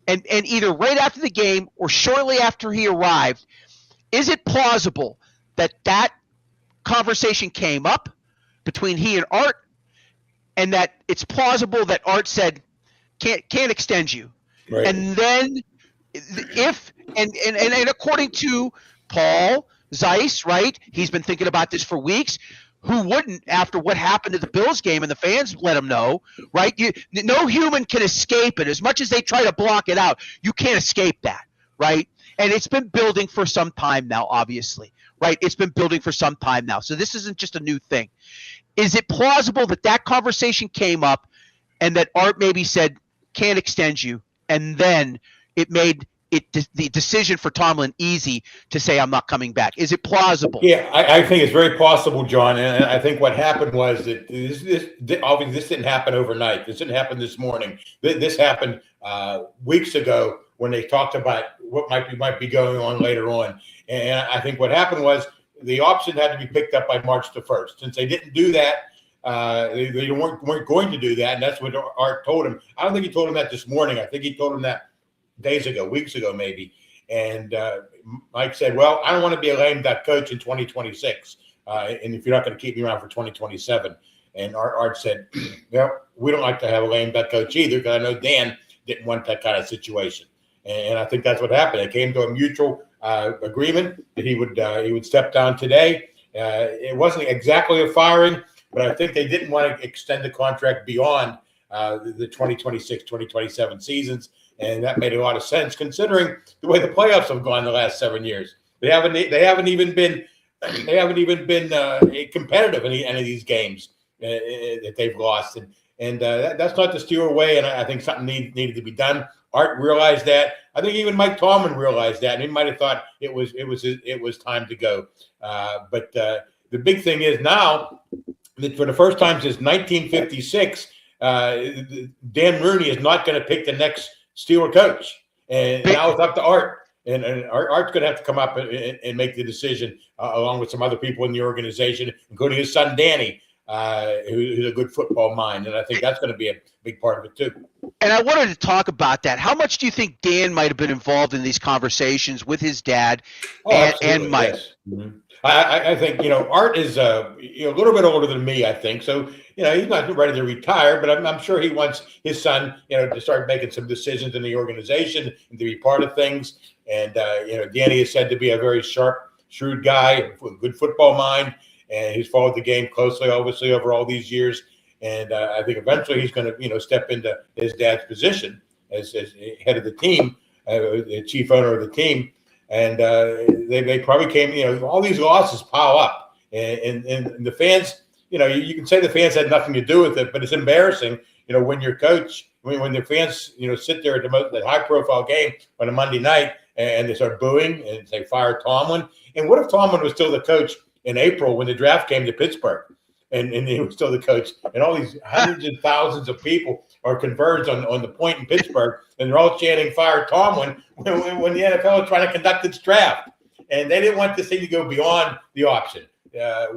and either right after the game or shortly after he arrived, is it plausible that conversation came up between he and Art, and that it's plausible that Art said can't extend you, right? And then and according to Paul Zeiss, right, he's been thinking about this for weeks. Who wouldn't after what happened at the Bills game, and the fans let him know, right? No human can escape it. As much as they try to block it out, you can't escape that, right? And it's been building for some time now, obviously, right? It's been building for some time now. So this isn't just a new thing. Is it plausible that conversation came up and that Art maybe said, can't extend you, and then it made the decision for Tomlin easy to say, I'm not coming back? Is it plausible? Yeah, I think it's very possible, John. And I think what happened was that obviously this didn't happen overnight. This didn't happen this morning. This happened weeks ago when they talked about what might be going on later on. And I think what happened was the option had to be picked up by March the 1st. Since they didn't do that, they weren't going to do that. And that's what Art told him. I don't think he told him that this morning. I think he told him that days ago, weeks ago, maybe. And Mike said, well, I don't want to be a lame duck coach in 2026. And if you're not going to keep me around for 2027. And Art said, well, we don't like to have a lame duck coach either, because I know Dan didn't want that kind of situation. And I think that's what happened. They came to a mutual agreement that he would step down today. It wasn't exactly a firing, but I think they didn't want to extend the contract beyond the 2026, 2027 seasons. And that made a lot of sense considering the way the playoffs have gone the last 7 years. They haven't even been competitive in any of these games that they've lost. And that's not the Steeler way. And I think something needed to be done. Art realized that. I think even Mike Tomlin realized that, and he might have thought it was time to go. But the big thing is now that for the first time since 1956, Dan Rooney is not going to pick the next Steeler coach, and now it's up to Art. And Art's going to have to come up and make the decision along with some other people in the organization, including his son Danny, who's a good football mind, and I think that's going to be a big part of it too. And I wanted to talk about that. How much do you think Dan might have been involved in these conversations with his dad and Mike? Yes. Mm-hmm. I think, Art is a little bit older than me, I think. So, he's not ready to retire, but I'm sure he wants his son, to start making some decisions in the organization and to be part of things. And, Danny is said to be a very sharp, shrewd guy with a good football mind. And he's followed the game closely, obviously, over all these years. And I think eventually he's going to, step into his dad's position as head of the team, the chief owner of the team. And they probably came, all these losses pile up. And the fans, you can say the fans had nothing to do with it, but it's embarrassing, when your coach, when the fans, sit there at the high-profile game on a Monday night and they start booing and say, fire Tomlin. And what if Tomlin was still the coach in April when the draft came to Pittsburgh? And he was still the coach, and all these hundreds and thousands of people are converged on the point in Pittsburgh, and they're all chanting "Fire Tomlin" when the NFL is trying to conduct its draft, and they didn't want this thing to go beyond the option.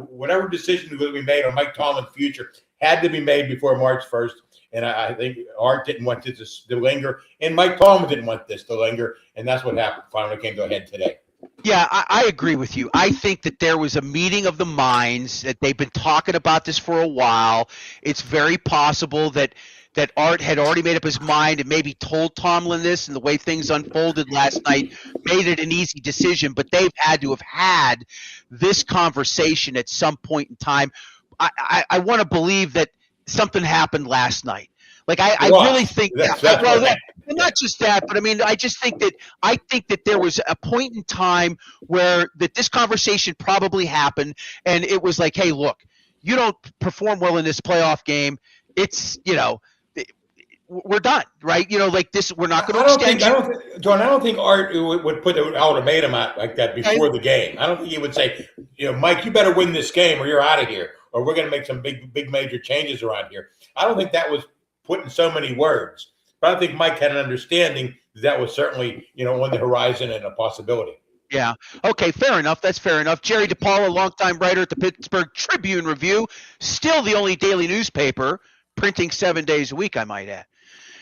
Whatever decision was to be made on Mike Tomlin's future had to be made before March 1st, and I think Art didn't want this to linger, and Mike Tomlin didn't want this to linger, and that's what happened. Finally came to a head today. Yeah, I agree with you. I think that there was a meeting of the minds, that they've been talking about this for a while. It's very possible that Art had already made up his mind and maybe told Tomlin this, and the way things unfolded last night made it an easy decision. But they've had to have had this conversation at some point in time. I want to believe that something happened last night. Like I really think not just that, but I mean, I think that there was a point in time where this conversation probably happened, and it was like, hey, look, you don't perform well in this playoff game. It's, we're done, right? Like this, we're not going to extend you. John, I don't think Art would put an ultimatum out like that before the game. I don't think he would say, Mike, you better win this game or you're out of here, or we're going to make some big major changes around here. I don't think that was put in so many words. But I think Mike had an understanding that was certainly, on the horizon and a possibility. Yeah. Okay, fair enough. That's fair enough. Jerry DePaula, longtime writer at the Pittsburgh Tribune Review, still the only daily newspaper, printing 7 days a week, I might add.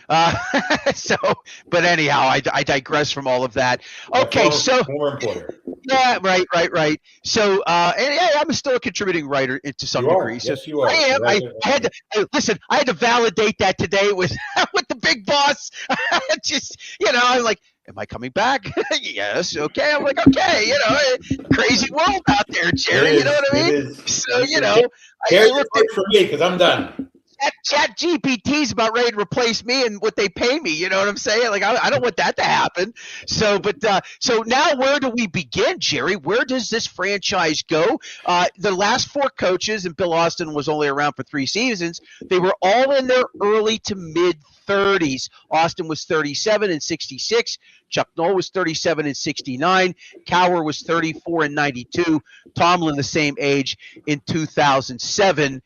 But anyhow, I digress from all of that. Okay, former employer. Yeah, right. So, and yeah, I'm still a contributing writer to some degree. So yes, you are. I am. I had to validate that today with the big boss. Just, I'm like, am I coming back? Yes. Okay. I'm like, okay. Crazy world out there, Jerry. You know what I mean? So, I looked at for me because I'm done. Chat GPT's about ready to replace me and what they pay me. You know what I'm saying? Like, I don't want that to happen. So now where do we begin, Jerry? Where does this franchise go? The last four coaches, and Bill Austin was only around for 3 seasons, they were all in their early to mid 30s. Austin was 37 and 66. Chuck Noll was 37 and 69. Cowher was 34 and 92. Tomlin the same age in 2007.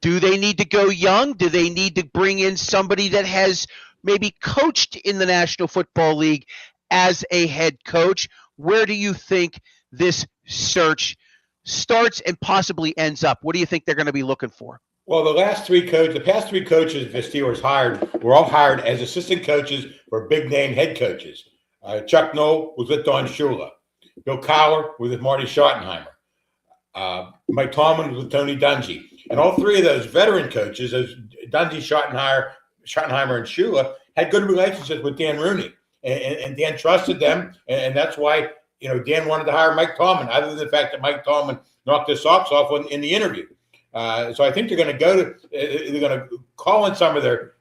Do they need to go young? Do they need to bring in somebody that has maybe coached in the National Football League as a head coach? Where do you think this search starts and possibly ends up? What do you think they're going to be looking for? Well, the past 3 coaches the Steelers hired were all hired as assistant coaches for big-name head coaches. Chuck Noll was with Don Shula. Bill Cowher was with Marty Schottenheimer. Mike Tomlin was with Tony Dungy. And all three of those veteran coaches, as Dungy, Schottenheimer, and Shula, had good relationships with Dan Rooney. And Dan trusted them. And that's why, Dan wanted to hire Mike Tomlin, other than the fact that Mike Tomlin knocked his socks off in the interview. So I think they're going to call in some of their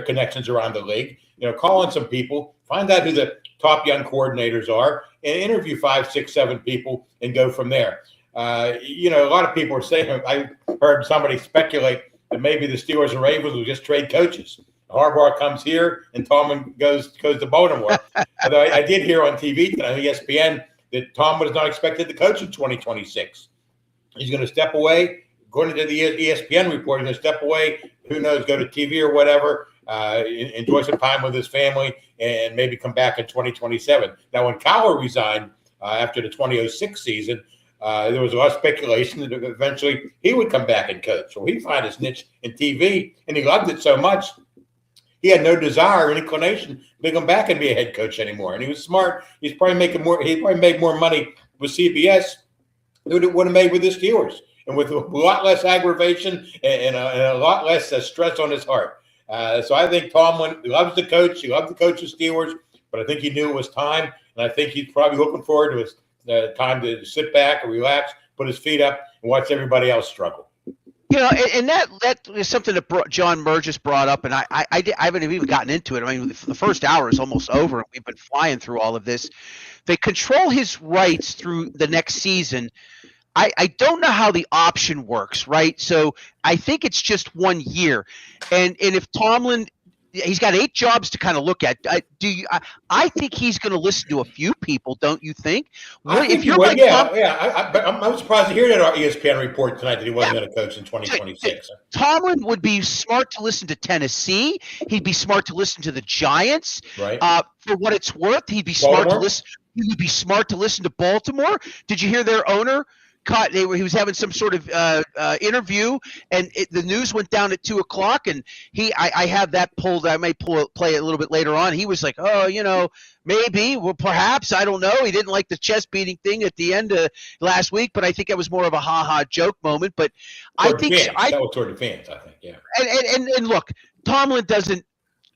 connections around the league, call in some people, find out who the top young coordinators are, and interview 5, 6, 7 people and go from there. A lot of people are saying, I heard somebody speculate that maybe the Steelers and Ravens will just trade coaches. Harbaugh comes here and Tomlin goes to Baltimore. Although I did hear on TV tonight on ESPN that Tomlin is not expected to coach in 2026. He's going to step away. According to the ESPN report, he's going to step away. Who knows, go to TV or whatever, enjoy some time with his family, and maybe come back in 2027. Now, when Cowher resigned after the 2006 season, there was a lot of speculation that eventually he would come back and coach. So he found his niche in TV, and he loved it so much, he had no desire or inclination to come back and be a head coach anymore. And he was smart. He's probably making more. He probably made more money with CBS than he would have made with the Steelers, and with a lot less aggravation and a lot less stress on his heart. So I think Tomlin loves the coach. He loved the coach of Steelers, but I think he knew it was time, and I think he's probably looking forward to his time to sit back and relax, put his feet up, and watch everybody else struggle. And that is something that John Burgess brought up, and I haven't even gotten into it. I mean, the first hour is almost over, and we've been flying through all of this. They control his rights through the next season. I don't know how the option works, right? So I think it's just 1 year, and if Tomlin, he's got 8 jobs to kind of look at. I think he's going to listen to a few people, don't you think? I think you would, but I'm surprised to hear that our ESPN report tonight that he wasn't going to coach in 2026. Tomlin would be smart to listen to Tennessee. He'd be smart to listen to the Giants. Right. For what it's worth, he'd be smart to listen. He would be smart to listen to Baltimore. Did you hear their owner? He was having some sort of interview, and the news went down at 2:00. And I have that pulled. I may play it a little bit later on. He was like, maybe, well, perhaps, I don't know. He didn't like the chest beating thing at the end of last week, but I think it was more of a ha-ha joke moment. But that was toward the fans, I think, yeah. And look, Tomlin doesn't.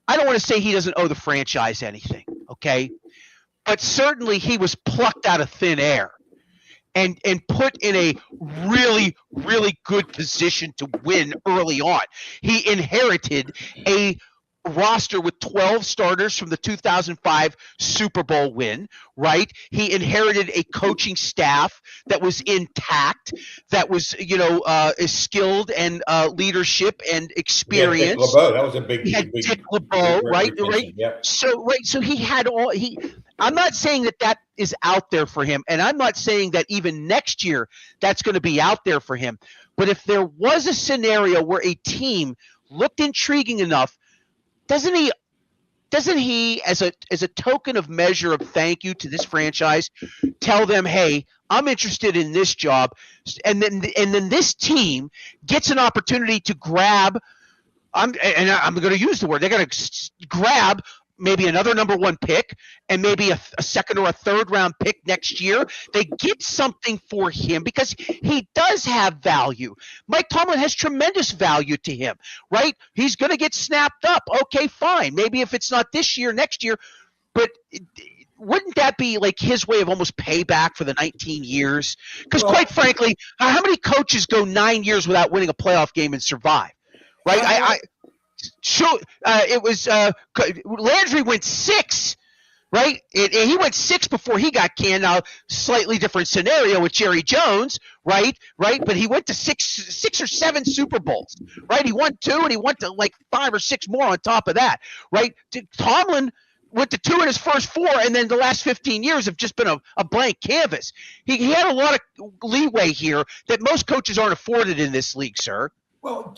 I don't want to say he doesn't owe the franchise anything, okay? But certainly he was plucked out of thin air and put in a really, really good position to win early on. He inherited a roster with 12 starters from the 2005 Super Bowl win, right? He inherited a coaching staff that was intact, that was, is skilled and leadership and experience. Dick LeBeau. That was a big. He had Dick LeBeau, right? Yep. So he had all I'm not saying that is out there for him, and I'm not saying that even next year that's going to be out there for him. But if there was a scenario where a team looked intriguing enough, doesn't he as a token of measure of thank you to this franchise, tell them, hey, I'm interested in this job, and then this team gets an opportunity to grab. I'm going to use the word. They're going to grab maybe another number 1 pick and maybe a second or a third round pick next year. They get something for him because he does have value. Mike Tomlin has tremendous value to him, right? He's going to get snapped up. Okay, fine. Maybe if it's not this year, next year. But wouldn't that be like his way of almost payback for the 19 years? Because quite frankly, how many coaches go 9 years without winning a playoff game and survive, right? It was Landry went 6, right? He went 6 before he got canned. Now, slightly different scenario with Jerry Jones, right? But he went to 6 or 7 Super Bowls, right? He won 2, and he went to like 5 or 6 more on top of that, right? Tomlin went to 2 in his first 4, and then the last 15 years have just been a blank canvas. He had a lot of leeway here that most coaches aren't afforded in this league, sir. Well,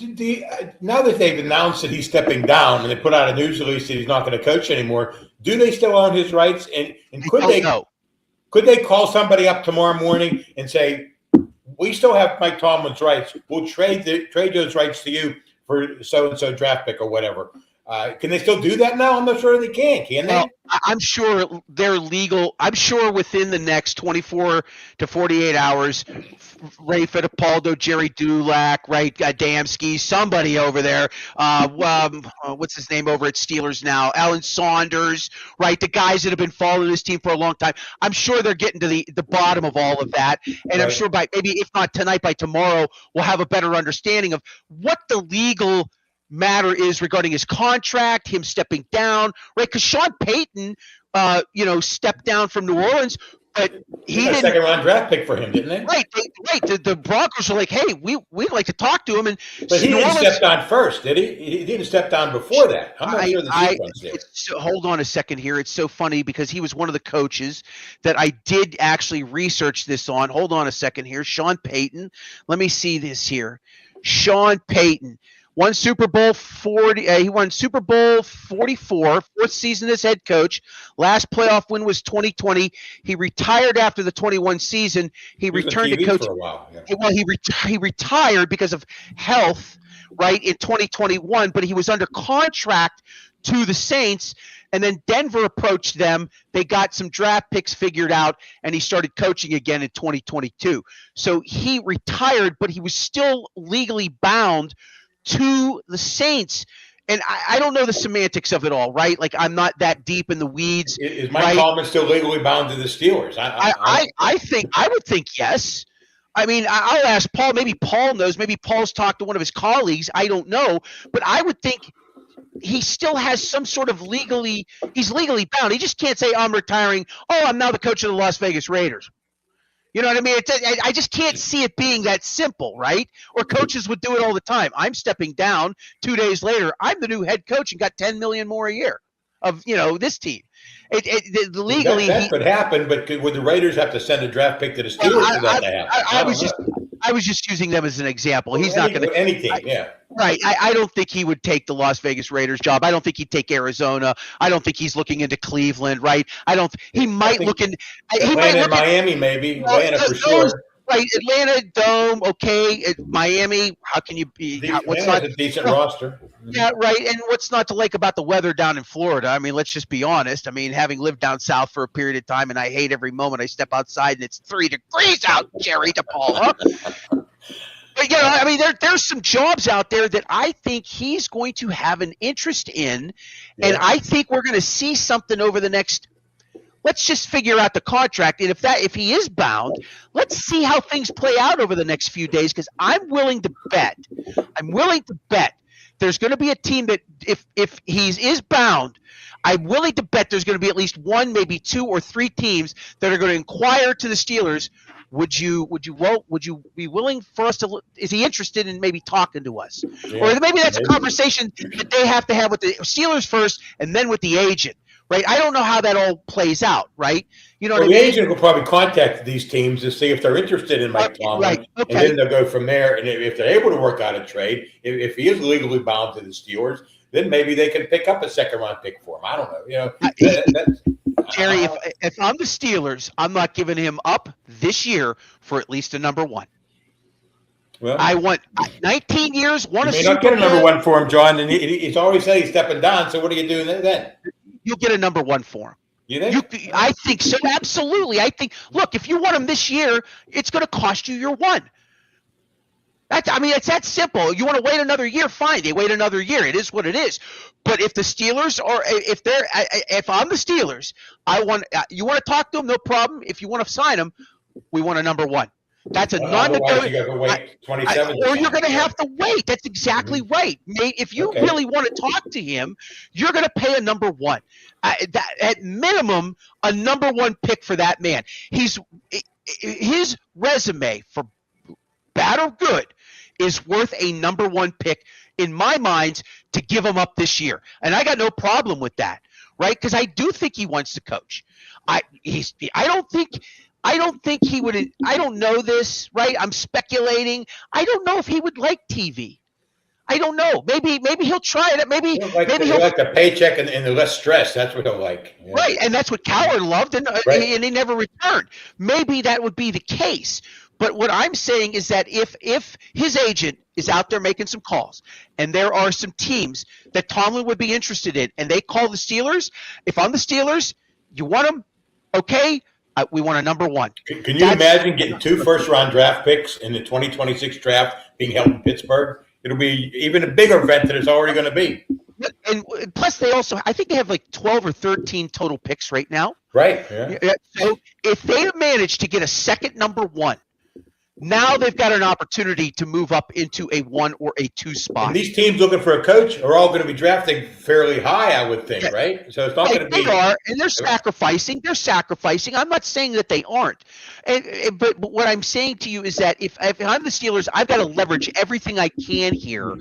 now that they've announced that he's stepping down and they put out a news release that he's not going to coach anymore, do they still own his rights? And could they call somebody up tomorrow morning and say, we still have Mike Tomlin's rights. We'll trade those rights to you for so-and-so draft pick or whatever. Can they still do that now? I'm not sure they can they? Well, I'm sure they're legal. I'm sure within the next 24 to 48 hours, Ray Fittipaldo, Jerry Dulac, right, Adamski, somebody over there, what's his name over at Steelers now, Alan Saunders, right, the guys that have been following this team for a long time. I'm sure they're getting to the bottom of all of that, and right. I'm sure by maybe if not tonight, by tomorrow, we'll have a better understanding of what the legal matter is regarding his contract, him stepping down, right? Because Sean Payton, stepped down from New Orleans, but he didn't. Second round draft pick for him, didn't they? Right. The Broncos were like, hey, we'd like to talk to him, and but he didn't step down first, did he? He didn't step down before that. I'm not sure the sequence there. So, hold on a second here. It's so funny because he was one of the coaches that I did actually research this on. Hold on a second here. Sean Payton. Let me see this here. Sean Payton. Won Super Bowl 40. He won Super Bowl 44, fourth season as head coach. Last playoff win was 2020. He retired after the 21 season. He returned to coach for a while. Yeah. Well, he retired because of health, right, in 2021. But he was under contract to the Saints, and then Denver approached them. They got some draft picks figured out, and he started coaching again in 2022. So he retired, but he was still legally bound to the Saints. And I don't know the semantics of it all, right? Like, I'm not that deep in the weeds. Is Mike Tomlin still legally bound to the Steelers? I would think yes. I mean, I'll ask Paul. Maybe Paul knows. Maybe Paul's talked to one of his colleagues. I don't know. But I would think he still has some sort of he's legally bound. He just can't say, I'm retiring. Oh, I'm now the coach of the Las Vegas Raiders. You know what I mean? I just can't see it being that simple, right? Or coaches would do it all the time. I'm stepping down 2 days later. I'm the new head coach and got $10 million more a year of this team. Legally, that could happen, but would the Raiders have to send a draft pick to the Steelers for that to happen? I was just using them as an example. He's not going to anything. Yeah. Right. I don't think he would take the Las Vegas Raiders job. I don't think he'd take Arizona. I don't think he's looking into Cleveland. Right. He might look in. Atlanta, Miami, maybe. Atlanta for sure. Right. Atlanta, Dome. Okay. Miami. How can you be? What's not a decent roster? Yeah. Right. And what's not to like about the weather down in Florida? I mean, let's just be honest. I mean, having lived down south for a period of time, and I hate every moment I step outside and it's 3 degrees out, Jerry DePaula. But, I mean, there's some jobs out there that I think he's going to have an interest in, and I think we're going to see something over the next. Let's just figure out the contract, and if he is bound, let's see how things play out over the next few days. Because I'm willing to bet there's going to be a team that if he is bound, I'm willing to bet there's going to be at least one, maybe 2 or 3 teams that are going to inquire to the Steelers. Would you be willing for us to? Is he interested in maybe talking to us, or maybe that's a conversation that they have to have with the Steelers first, and then with the agent, right? I don't know how that all plays out, right? You know, the agent will probably contact these teams to see if they're interested in Mike Tomlin, right? Okay. And then they'll go from there. And if they're able to work out a trade, if he is legally bound to the Steelers, then maybe they can pick up a second-round pick for him. I don't know. That's. Jerry, if I'm the Steelers, I'm not giving him up this year for at least a number 1. Well, I want 19 years, won a Super Bowl. You may not get a number 1 for him, John, and he's always saying he's stepping down, so what are you doing then? You'll get a number 1 for him. You think? I think so, absolutely. I think, look, if you want him this year, it's going to cost you your 1. It's that simple. You want to wait another year, fine. They wait another year. It is what it is. But if the Steelers if I'm the Steelers, you want to talk to them, no problem. If you want to sign them, we want a number 1. That's a non-negotiable. You got to wait 27. Or you're going to have to wait. That's exactly right. If you really want to talk to him, you're going to pay a number 1. At minimum, a number 1 pick for that man. His resume, for bad or good, is worth a number 1 pick in my mind to give him up this year. And I got no problem with that, right? Because I do think he wants to coach. I don't think he would. I don't know this, right? I'm speculating. I don't know if he would like TV. I don't know. Maybe he'll try it. Maybe he'll like the paycheck and the less stress. That's what he'll like. Yeah. Right, and that's what Cowher loved, and he never returned. Maybe that would be the case. But what I'm saying is that if his agent is out there making some calls, and there are some teams that Tomlin would be interested in, and they call the Steelers. If I'm the Steelers, you want them? Okay, we want a number one. Can you imagine getting 2 first-round draft picks in the 2026 draft being held in Pittsburgh? It'll be even a bigger event than it's already going to be. And plus, they also, I think they have like 12 or 13 total picks right now. Right. Yeah. So if they manage to get a second number one, now they've got an opportunity to move up into a 1 or a 2 spot. And these teams looking for a coach are all going to be drafting fairly high, I would think, right? So it's not going to be. They are, and they're sacrificing. They're sacrificing. I'm not saying that they aren't. But what I'm saying to you is that if I'm the Steelers, I've got to leverage everything I can here,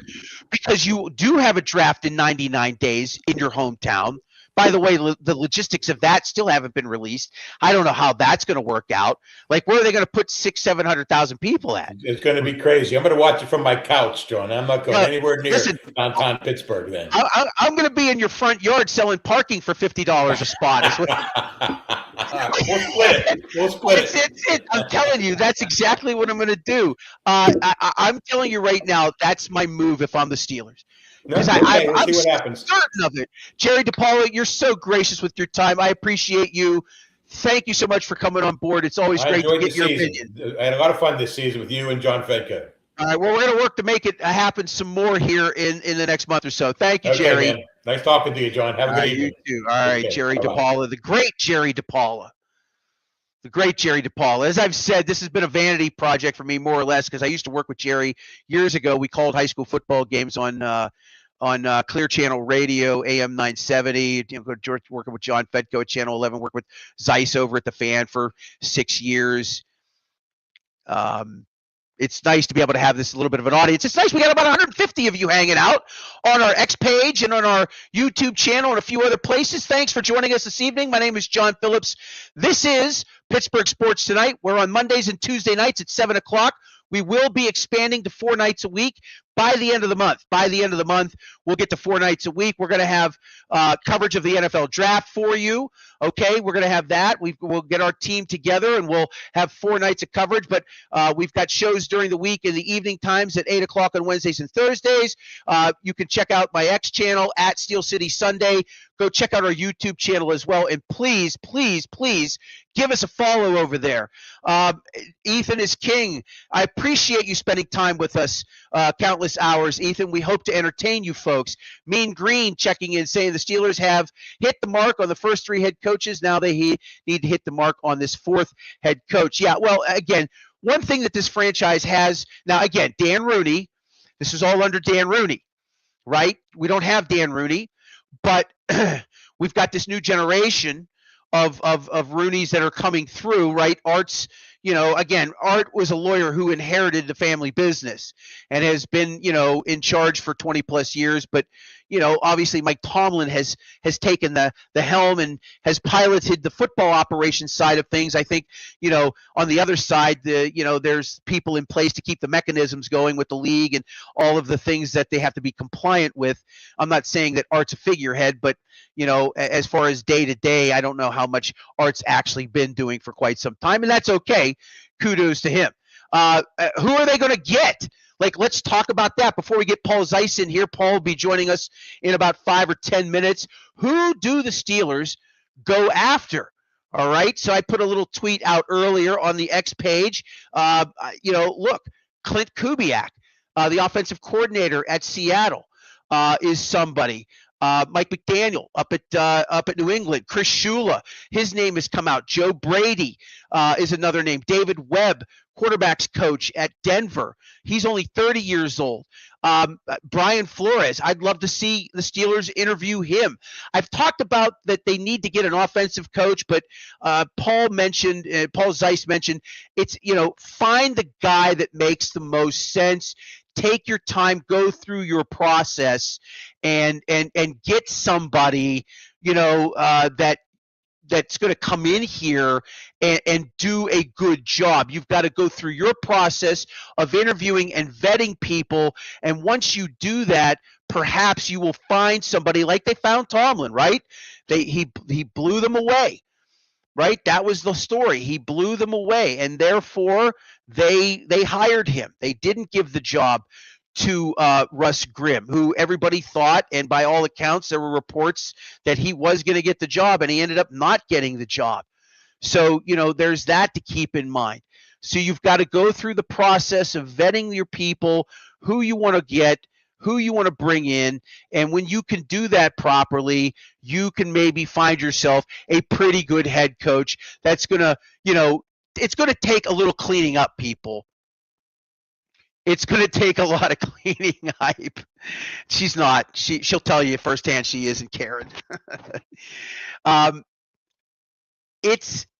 because you do have a draft in 99 days in your hometown. By the way, the logistics of that still haven't been released. I don't know how that's going to work out. Like, where are they going to put 600,000-700,000 people at? It's going to be crazy. I'm going to watch it from my couch, John. I'm not going anywhere near downtown Pittsburgh then. I'm going to be in your front yard selling parking for $50 a spot. We'll split it. I'm telling you, that's exactly what I'm going to do. I'm telling you right now, that's my move if I'm the Steelers. Because I'm see what happens. certain of it. Jerry DePaula, you're so gracious with your time. I appreciate you. Thank you so much for coming on board. It's always great to get your opinion. I had a lot of fun this season with you and John Fedko. All right, well, we're going to work to make it happen some more here in the next month or so. Thank you, Jerry. Man. Nice talking to you, John. Have a good evening. You too. All right, Jerry DePaula, the great Jerry DePaula. The great Jerry DePaula. As I've said, this has been a vanity project for me, more or less, because I used to work with Jerry years ago. We called high school football games on Clear Channel Radio, AM 970. Working with John Fedko at Channel 11. Worked with Zeiss over at the Fan for 6 years. It's nice to be able to have this little bit of an audience. It's nice. We got about 150 of you hanging out on our X page and on our YouTube channel and a few other places. Thanks for joining us this evening. My name is John Phillips. This is Pittsburgh Sports Tonight. We're on Mondays and Tuesday nights at 7 o'clock. We will be expanding to 4 nights a week by the end of the month. By the end of the month, we'll get to 4 nights a week. We're going to have coverage of the NFL draft for you. Okay, we're going to have that. We'll get our team together, and we'll have 4 nights of coverage. But we've got shows during the week in the evening times at 8 o'clock on Wednesdays and Thursdays. You can check out my X channel at Steel City Sunday. Go check out our YouTube channel as well. And please, please, please give us a follow over there. Ethan is king. I appreciate you spending time with us countless hours, Ethan. We hope to entertain you folks. Mean Green checking in, saying the Steelers have hit the mark on the first 3 head coaches. Now they need to hit the mark on this 4th head coach. Yeah, well, again, one thing that this franchise has now, again, Dan Rooney, this is all under Dan Rooney, right? We don't have Dan Rooney, but we've got this new generation of Rooneys that are coming through, right? Art's, again, Art was a lawyer who inherited the family business and has been, in charge for 20 plus years. But, obviously Mike Tomlin has taken the helm and has piloted the football operations side of things. I think, on the other side, there's people in place to keep the mechanisms going with the league and all of the things that they have to be compliant with. I'm not saying that Art's a figurehead, but, as far as day to day, I don't know how much Art's actually been doing for quite some time, and that's okay. Kudos to him. Who are they going to get? Let's talk about that before we get Paul Zeiss in here. Paul will be joining us in about 5 or 10 minutes. Who do the Steelers go after? All right. So I put a little tweet out earlier on the X page. Look, Clint Kubiak, the offensive coordinator at Seattle, is somebody. Mike McDaniel up at New England. Chris Shula, his name has come out. Joe Brady is another name. David Webb, quarterbacks coach at Denver. He's only 30 years old. Brian Flores, I'd love to see the Steelers interview him. I've talked about that they need to get an offensive coach, but Paul Zeiss mentioned it's, find the guy that makes the most sense. Take your time, go through your process, and get somebody, that's going to come in here and do a good job. You've got to go through your process of interviewing and vetting people, and once you do that, perhaps you will find somebody like they found Tomlin, right? He blew them away. Right? That was the story. He blew them away, and therefore they hired him. They didn't give the job to Russ Grimm, who everybody thought, and by all accounts, there were reports that he was going to get the job, and he ended up not getting the job. So, there's that to keep in mind. So you've got to go through the process of vetting your people, who you want to get, who you want to bring in. And when you can do that properly, you can maybe find yourself a pretty good head coach that's going to, it's going to take a little cleaning up, people. It's going to take a lot of cleaning hype. She's not. She'll tell you firsthand she isn't, Karen.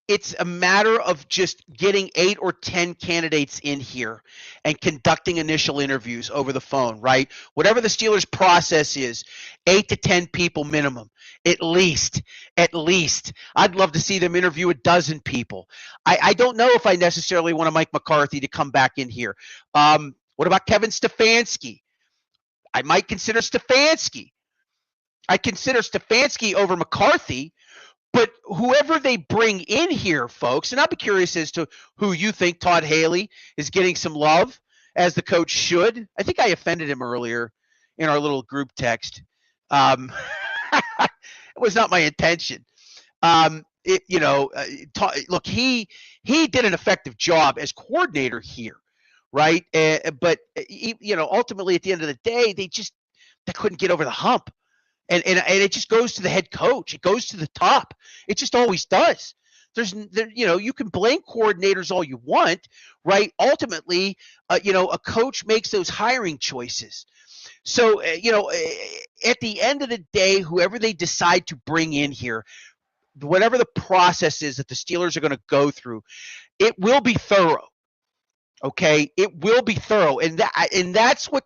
It's a matter of just getting 8 or 10 candidates in here and conducting initial interviews over the phone, right? Whatever the Steelers' process is, 8 to 10 people minimum, at least. I'd love to see them interview a dozen people. I don't know if I necessarily want Mike McCarthy to come back in here. What about Kevin Stefanski? I might consider Stefanski. I consider Stefanski over McCarthy. But whoever they bring in here, folks, and I'll be curious as to who you think Todd Haley is getting some love as the coach should. I think I offended him earlier in our little group text. It was not my intention. Look, he did an effective job as coordinator here, right? But ultimately at the end of the day, they couldn't get over the hump. And it just goes to the head coach. It goes to the top. It just always does. You can blame coordinators all you want, right? Ultimately, a coach makes those hiring choices. So, at the end of the day, whoever they decide to bring in here, whatever the process is that the Steelers are going to go through, it will be thorough. Okay, it will be thorough, and that's what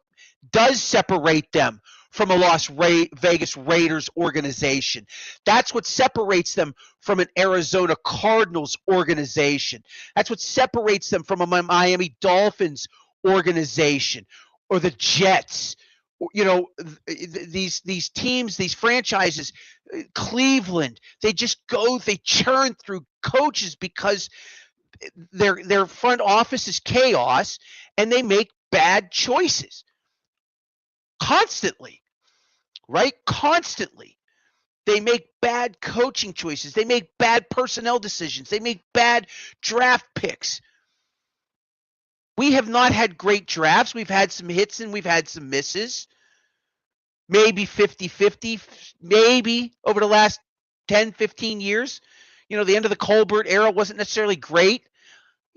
does separate them from a Las Vegas Raiders organization. That's what separates them from an Arizona Cardinals organization. That's what separates them from a Miami Dolphins organization or the Jets. These teams, these franchises, Cleveland, they churn through coaches because their front office is chaos and they make bad choices constantly. Right? Constantly. They make bad coaching choices. They make bad personnel decisions. They make bad draft picks. We have not had great drafts. We've had some hits and we've had some misses. Maybe 50-50, maybe over the last 10, 15 years. The end of the Colbert era wasn't necessarily great.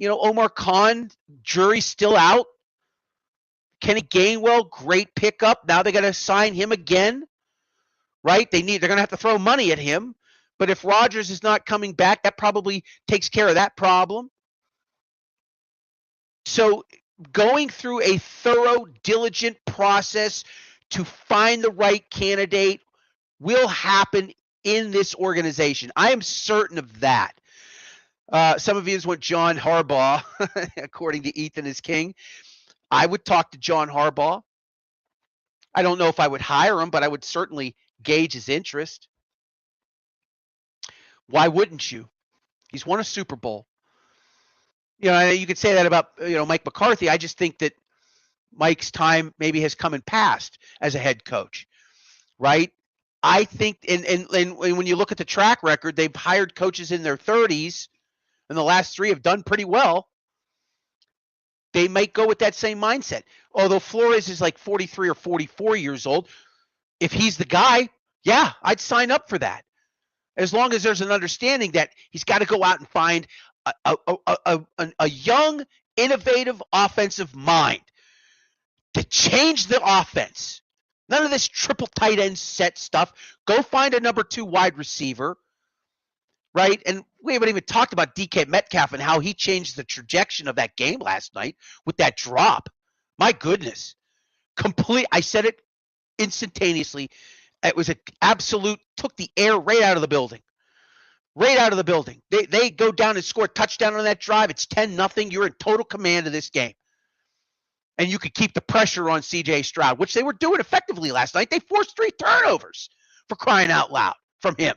Omar Khan, jury's still out. Kenny Gainwell, great pickup. Now they got to sign him again, right? They're going to have to throw money at him. But if Rodgers is not coming back, that probably takes care of that problem. So going through a thorough, diligent process to find the right candidate will happen in this organization. I am certain of that. Some of you want John Harbaugh, according to Ethan is King. I would talk to John Harbaugh. I don't know if I would hire him, but I would certainly gauge his interest. Why wouldn't you? He's won a Super Bowl. You could say that about Mike McCarthy. I just think that Mike's time maybe has come and passed as a head coach, right? I think, and when you look at the track record, they've hired coaches in their 30s, and the last 3 have done pretty well. They might go with that same mindset. Although Flores is like 43 or 44 years old. If he's the guy, yeah, I'd sign up for that. As long as there's an understanding that he's got to go out and find a young, innovative offensive mind to change the offense. None of this triple tight end set stuff. Go find a number 2 wide receiver, right? And we haven't even talked about DK Metcalf and how he changed the trajectory of that game last night with that drop. My goodness. I said it instantaneously. It was an absolute, took the air right out of the building. Right out of the building. They go down and score a touchdown on that drive. It's 10-0. You're in total command of this game. And you could keep the pressure on C.J. Stroud, which they were doing effectively last night. They forced 3 turnovers, for crying out loud, from him.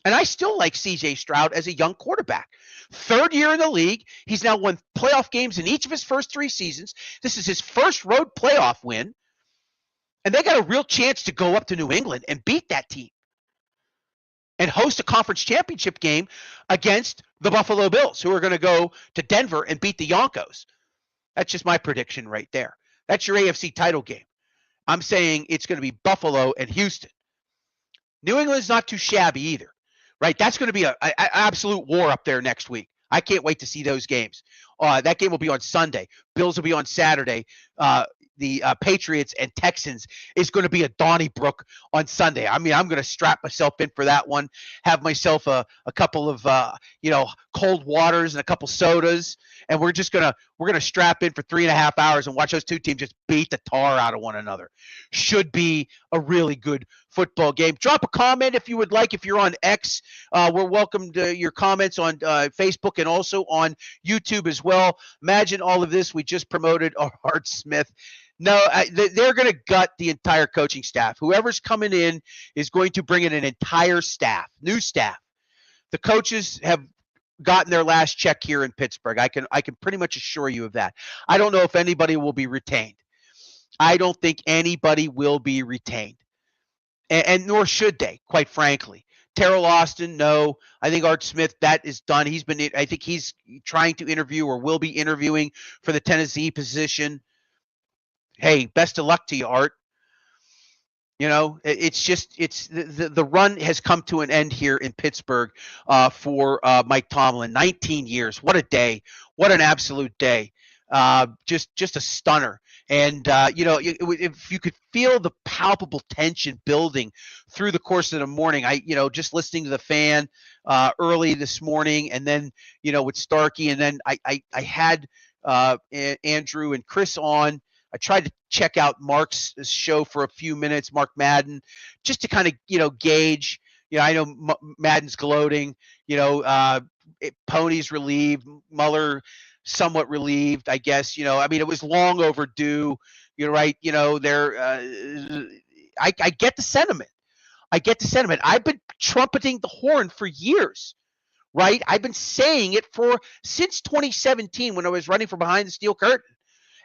And I still like C.J. Stroud as a young quarterback. Third year in the league. He's now won playoff games in each of his first 3 seasons. This is his first road playoff win. And they got a real chance to go up to New England and beat that team and host a conference championship game against the Buffalo Bills, who are going to go to Denver and beat the Yonkos. That's just my prediction right there. That's your AFC title game. I'm saying it's going to be Buffalo and Houston. New England's not too shabby either, right? That's going to be an absolute war up there next week. I can't wait to see those games. That game will be on Sunday. Bills will be on Saturday. The Patriots and Texans is going to be at Donnybrook on Sunday. I mean, I'm going to strap myself in for that one, have myself a couple of, cold waters and a couple sodas. And we're going to strap in for 3.5 hours and watch those two teams just beat the tar out of one another. Should be a really good football game. Drop a comment if you would like. If you're on X, we're welcome to your comments on Facebook and also on YouTube as well. Imagine all of this. We just promoted Art Smith. No, they're going to gut the entire coaching staff. Whoever's coming in is going to bring in an entire staff, new staff. The coaches have gotten their last check here in Pittsburgh. I can pretty much assure you of that. I don't know if anybody will be retained. I don't think anybody will be retained, and nor should they, quite frankly. Terrell Austin, no. I think Art Smith, that is done. I think he's trying to interview or will be interviewing for the Tennessee position. Hey, best of luck to you, Art. It's the run has come to an end here in Pittsburgh for Mike Tomlin. 19 years. What a day. What an absolute day. Just a stunner. And, if you could feel the palpable tension building through the course of the morning, just listening to the fan early this morning and then, with Starkey. And then I had Andrew and Chris on. I tried to check out Mark's show for a few minutes, Mark Madden, just to kind of, gauge. I know Madden's gloating, Pony's relieved, Mueller somewhat relieved, I guess. It was long overdue. You're right. I get the sentiment. I've been trumpeting the horn for years, right? I've been saying it since 2017 when I was running for Behind the Steel Curtain.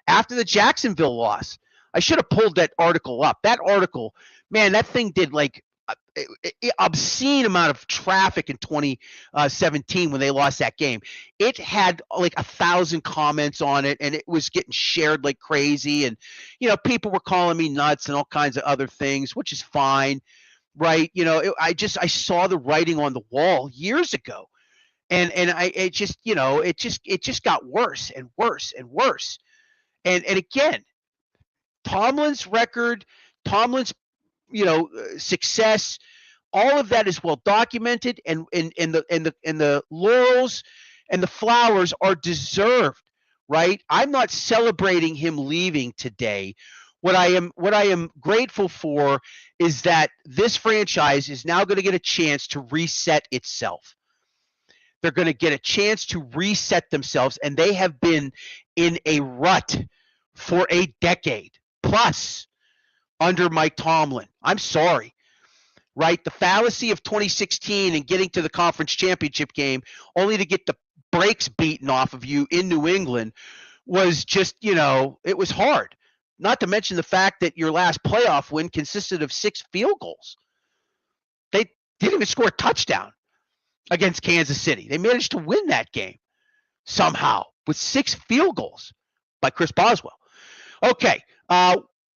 After the Jacksonville loss, I should have pulled that article up. That article, man, that thing did like obscene amount of traffic in 2017 when they lost that game. It had like 1,000 comments on it, and it was getting shared like crazy. And, people were calling me nuts and all kinds of other things, which is fine, right? I saw the writing on the wall years ago. And it just got worse and worse and worse. And again, Tomlin's record, Tomlin's, success, all of that is well documented, and the laurels and the flowers are deserved, right? I'm not celebrating him leaving today. What I am grateful for is that this franchise is now going to get a chance to reset itself. They're going to get a chance to reset themselves, and they have been in a rut for a decade plus under Mike Tomlin. I'm sorry, right? The fallacy of 2016 and getting to the conference championship game only to get the brakes beaten off of you in New England was just, it was hard. Not to mention the fact that your last playoff win consisted of 6 field goals. They didn't even score a touchdown against Kansas City. They managed to win that game somehow with 6 field goals by Chris Boswell. Okay,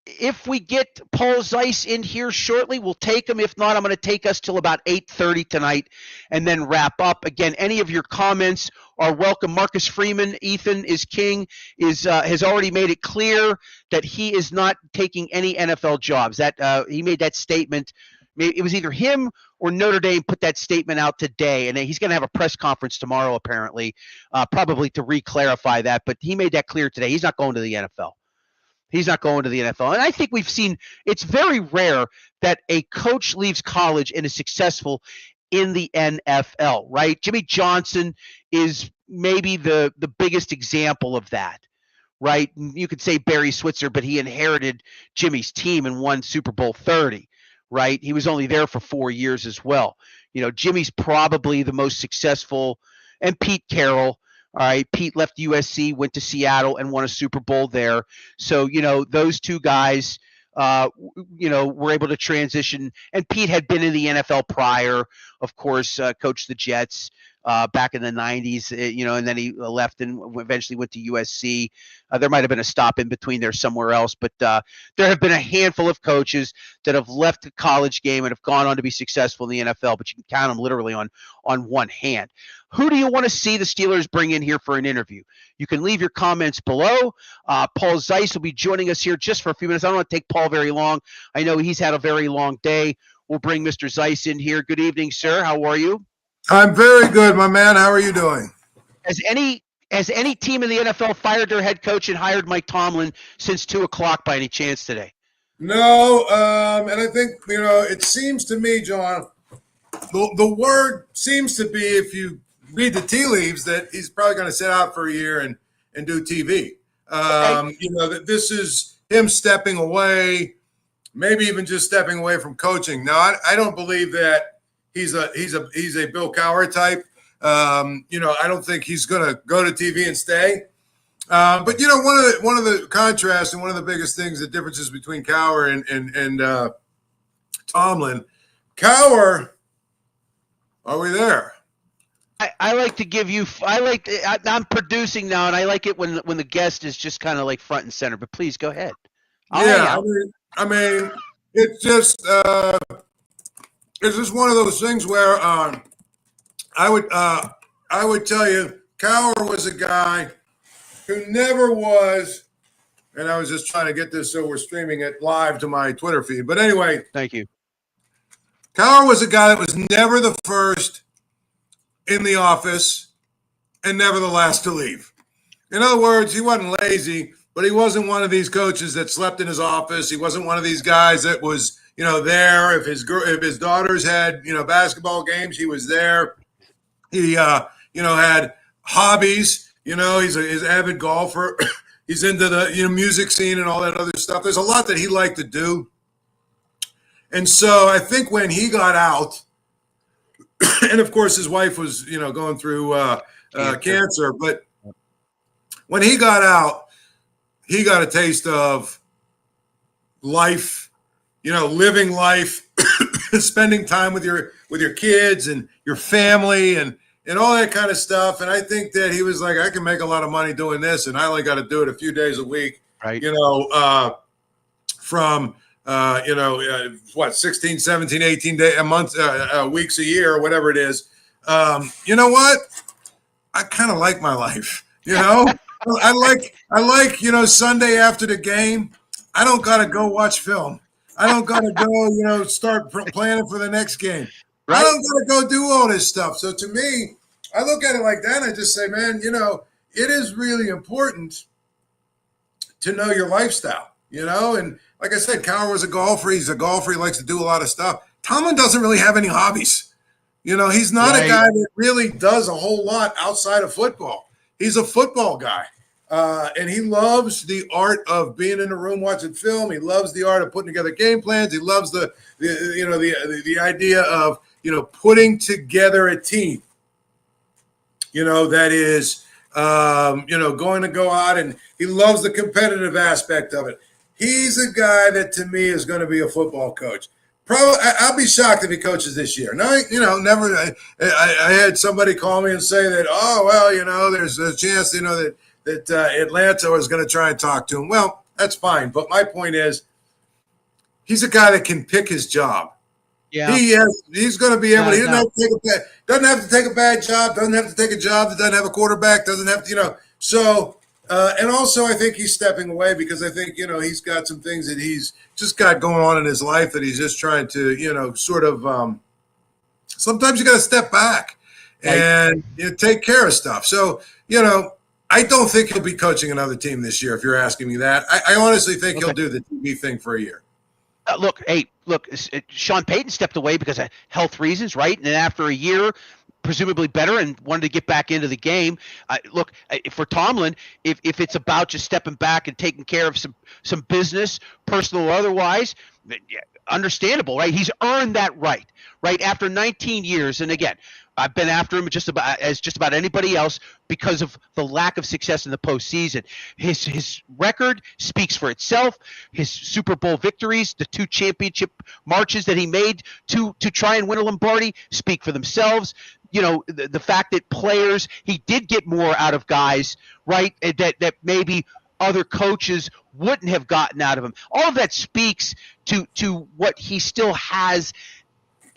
if we get Paul Zeiss in here shortly, we'll take him. If not, I'm going to take us till about 8:30 tonight and then wrap up. Again, any of your comments are welcome. Marcus Freeman, Ethan is king, has already made it clear that he is not taking any NFL jobs. That he made that statement. It was either him or Notre Dame put that statement out today, and he's going to have a press conference tomorrow apparently, probably to re-clarify that. But he made that clear today. He's not going to the NFL. He's not going to the NFL. And I think we've seen it's very rare that a coach leaves college and is successful in the NFL, right? Jimmy Johnson is maybe the biggest example of that, right? You could say Barry Switzer, but he inherited Jimmy's team and won Super Bowl 30, right? He was only there for 4 years as well. Jimmy's probably the most successful, and Pete Carroll. All right, Pete left USC, went to Seattle, and won a Super Bowl there. So those two guys, were able to transition. And Pete had been in the NFL prior, of course, coached the Jets back in the 90s, and then he left and eventually went to USC. There might have been a stop in between there somewhere else, but there have been a handful of coaches that have left the college game and have gone on to be successful in the NFL, but you can count them literally on one hand. Who do you want to see the Steelers bring in here for an interview? You can leave your comments below. Paul Zeiss will be joining us here just for a few minutes. I don't want to take Paul very long. I know he's had a very long day. We'll bring Mr. Zeiss in here. Good evening, sir. How are you? I'm very good, my man. How are you doing? Has any team in the NFL fired their head coach and hired Mike Tomlin since 2:00 by any chance today? No, and I think, it seems to me, John, the word seems to be, if you read the tea leaves, that he's probably going to sit out for a year and do TV. That this is him stepping away, maybe even just stepping away from coaching. Now, I don't believe that he's a Bill Cowher type. I don't think he's going to go to TV and stay. But one of the contrasts and one of the biggest things, the differences between Cowher and Tomlin. Cowher, are we there? I like to give you. I'm producing now, and I like it when the guest is just kind of like front and center. But please go ahead. I mean, it's just one of those things where I would tell you, Cowher was a guy who never was, and I was just trying to get this so we're streaming it live to my Twitter feed. But anyway, thank you. Cowher was a guy that was never the first in the office and never the last to leave. In other words, he wasn't lazy, but he wasn't one of these coaches that slept in his office. He wasn't one of these guys that was, there. If his daughters had, basketball games, he was there. He, had hobbies. He's an avid golfer. He's into the music scene and all that other stuff. There's a lot that he liked to do. And so I think when he got out, and of course his wife was, going through cancer, but when he got out, he got a taste of life, living life, spending time with your kids and your family and all that kind of stuff. And I think that he was like, I can make a lot of money doing this, and I only got to do it a few days a week, right? From 16, 17, 18 days a month, weeks a year, or whatever it is. You know what? I kind of like my life. I like Sunday after the game, I don't gotta go watch film. I don't gotta go, start planning for the next game. Right. I don't gotta go do all this stuff. So to me, I look at it like that, and I just say, man, it is really important to know your lifestyle. And like I said, Cowher was a golfer. He's a golfer. He likes to do a lot of stuff. Tomlin doesn't really have any hobbies. He's not a guy that really does a whole lot outside of football. He's a football guy. And he loves the art of being in a room watching film. He loves the art of putting together game plans. He loves the idea of, putting together a team, that is, going to go out, and he loves the competitive aspect of it. He's a guy that, to me, is going to be a football coach. Probably, I'll be shocked if he coaches this year. No, never. I had somebody call me and say that, there's a chance, that Atlanta is going to try and talk to him. Well, that's fine. But my point is, he's a guy that can pick his job. Yeah, he's going to be able. He doesn't have to take a bad job. Doesn't have to take a job that doesn't have a quarterback. Doesn't have to, So. And also, I think he's stepping away because I think, he's got some things that he's just got going on in his life that he's just trying to, sort of sometimes you got to step back and take care of stuff. So, I don't think he'll be coaching another team this year, if you're asking me that. I honestly think he'll do the TV thing for a year. Look, Sean Payton stepped away because of health reasons, right? And then after a year, presumably better, and wanted to get back into the game. For Tomlin, if it's about just stepping back and taking care of some business, personal or otherwise, understandable, right? He's earned that right after 19 years. And again, I've been after him just about anybody else because of the lack of success in the postseason. His record speaks for itself. His Super Bowl victories, the 2 championship marches that he made to try and win a Lombardi, speak for themselves. You know, the fact that players, he did get more out of guys, right, that maybe other coaches wouldn't have gotten out of him. All of that speaks to what he still has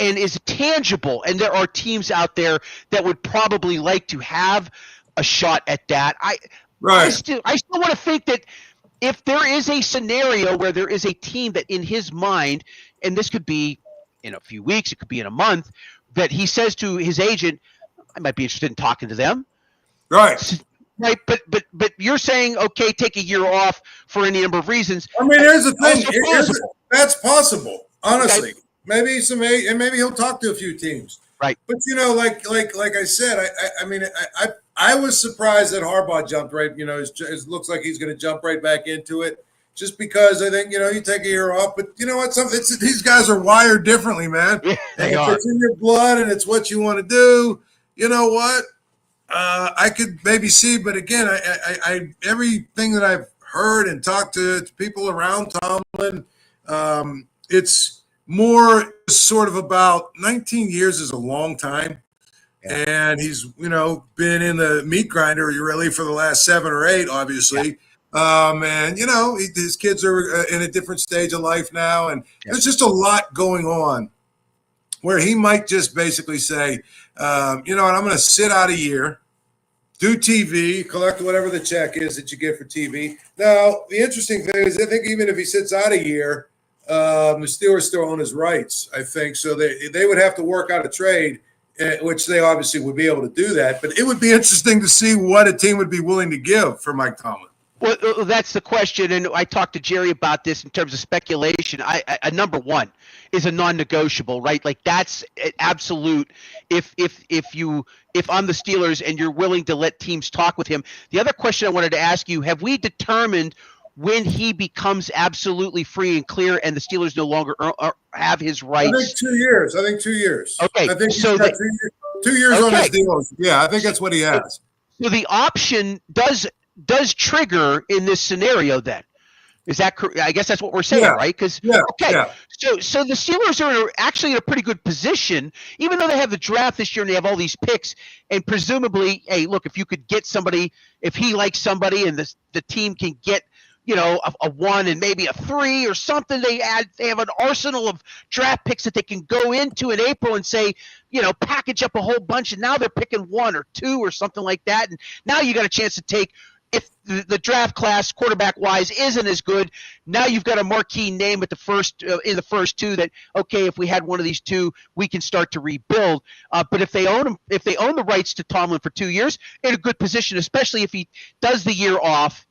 and is tangible. And there are teams out there that would probably like to have a shot at that. I still want to think that if there is a scenario where there is a team that in his mind, and this could be in a few weeks, it could be in a month, that he says to his agent, I might be interested in talking to them. Right. Right, but you're saying, okay, take a year off for any number of reasons. I mean, here's the thing. That's possible, honestly. Okay. Maybe maybe he'll talk to a few teams. Right. But you know, like I said, I was surprised that Harbaugh jumped right. You know, it looks like he's going to jump right back into it, just because I think, you know, you take a year off. But you know what? These guys are wired differently, man. Yeah, they and are. If it's in your blood and it's what you want to do, you know what? I could maybe see, but again, I everything that I've heard and talked to people around Tomlin, it's more sort of about 19 years is a long time. Yeah. And he's, you know, been in the meat grinder really for the last 7 or 8, obviously. Yeah. And, you know, his kids are in a different stage of life now. And there's just a lot going on where he might just basically say, you know what, I'm going to sit out a year, do TV, collect whatever the check is that you get for TV. Now, the interesting thing is I think even if he sits out a year, the Steelers still own his rights, I think. So they would have to work out a trade, which they obviously would be able to do that. But it would be interesting to see what a team would be willing to give for Mike Tomlin. Well, that's the question, and I talked to Jerry about this in terms of speculation. A number one is a non-negotiable, right? Like that's absolute. If I'm the Steelers and you're willing to let teams talk with him. The other question I wanted to ask you: have we determined when he becomes absolutely free and clear, and the Steelers no longer have his rights? I think 2 years. Okay, I think so he's got 2 years on his deals. Yeah, I think that's what he has. So the option does trigger in this scenario then. Is that correct? I guess that's what we're saying, right? Because so the Steelers are actually in a pretty good position, even though they have the draft this year and they have all these picks, and presumably, hey, look, if you could get somebody, if he likes somebody and the team can get, you know, a 1 and maybe a 3 or something, they have an arsenal of draft picks that they can go into in April and say, you know, package up a whole bunch, and now they're picking 1 or 2 or something like that, and now you got a chance to take. If the draft class quarterback-wise isn't as good, now you've got a marquee name at the first in the first 2 that, okay, if we had one of these 2, we can start to rebuild. But if they own the rights to Tomlin for 2 years, in a good position, especially if he does the year off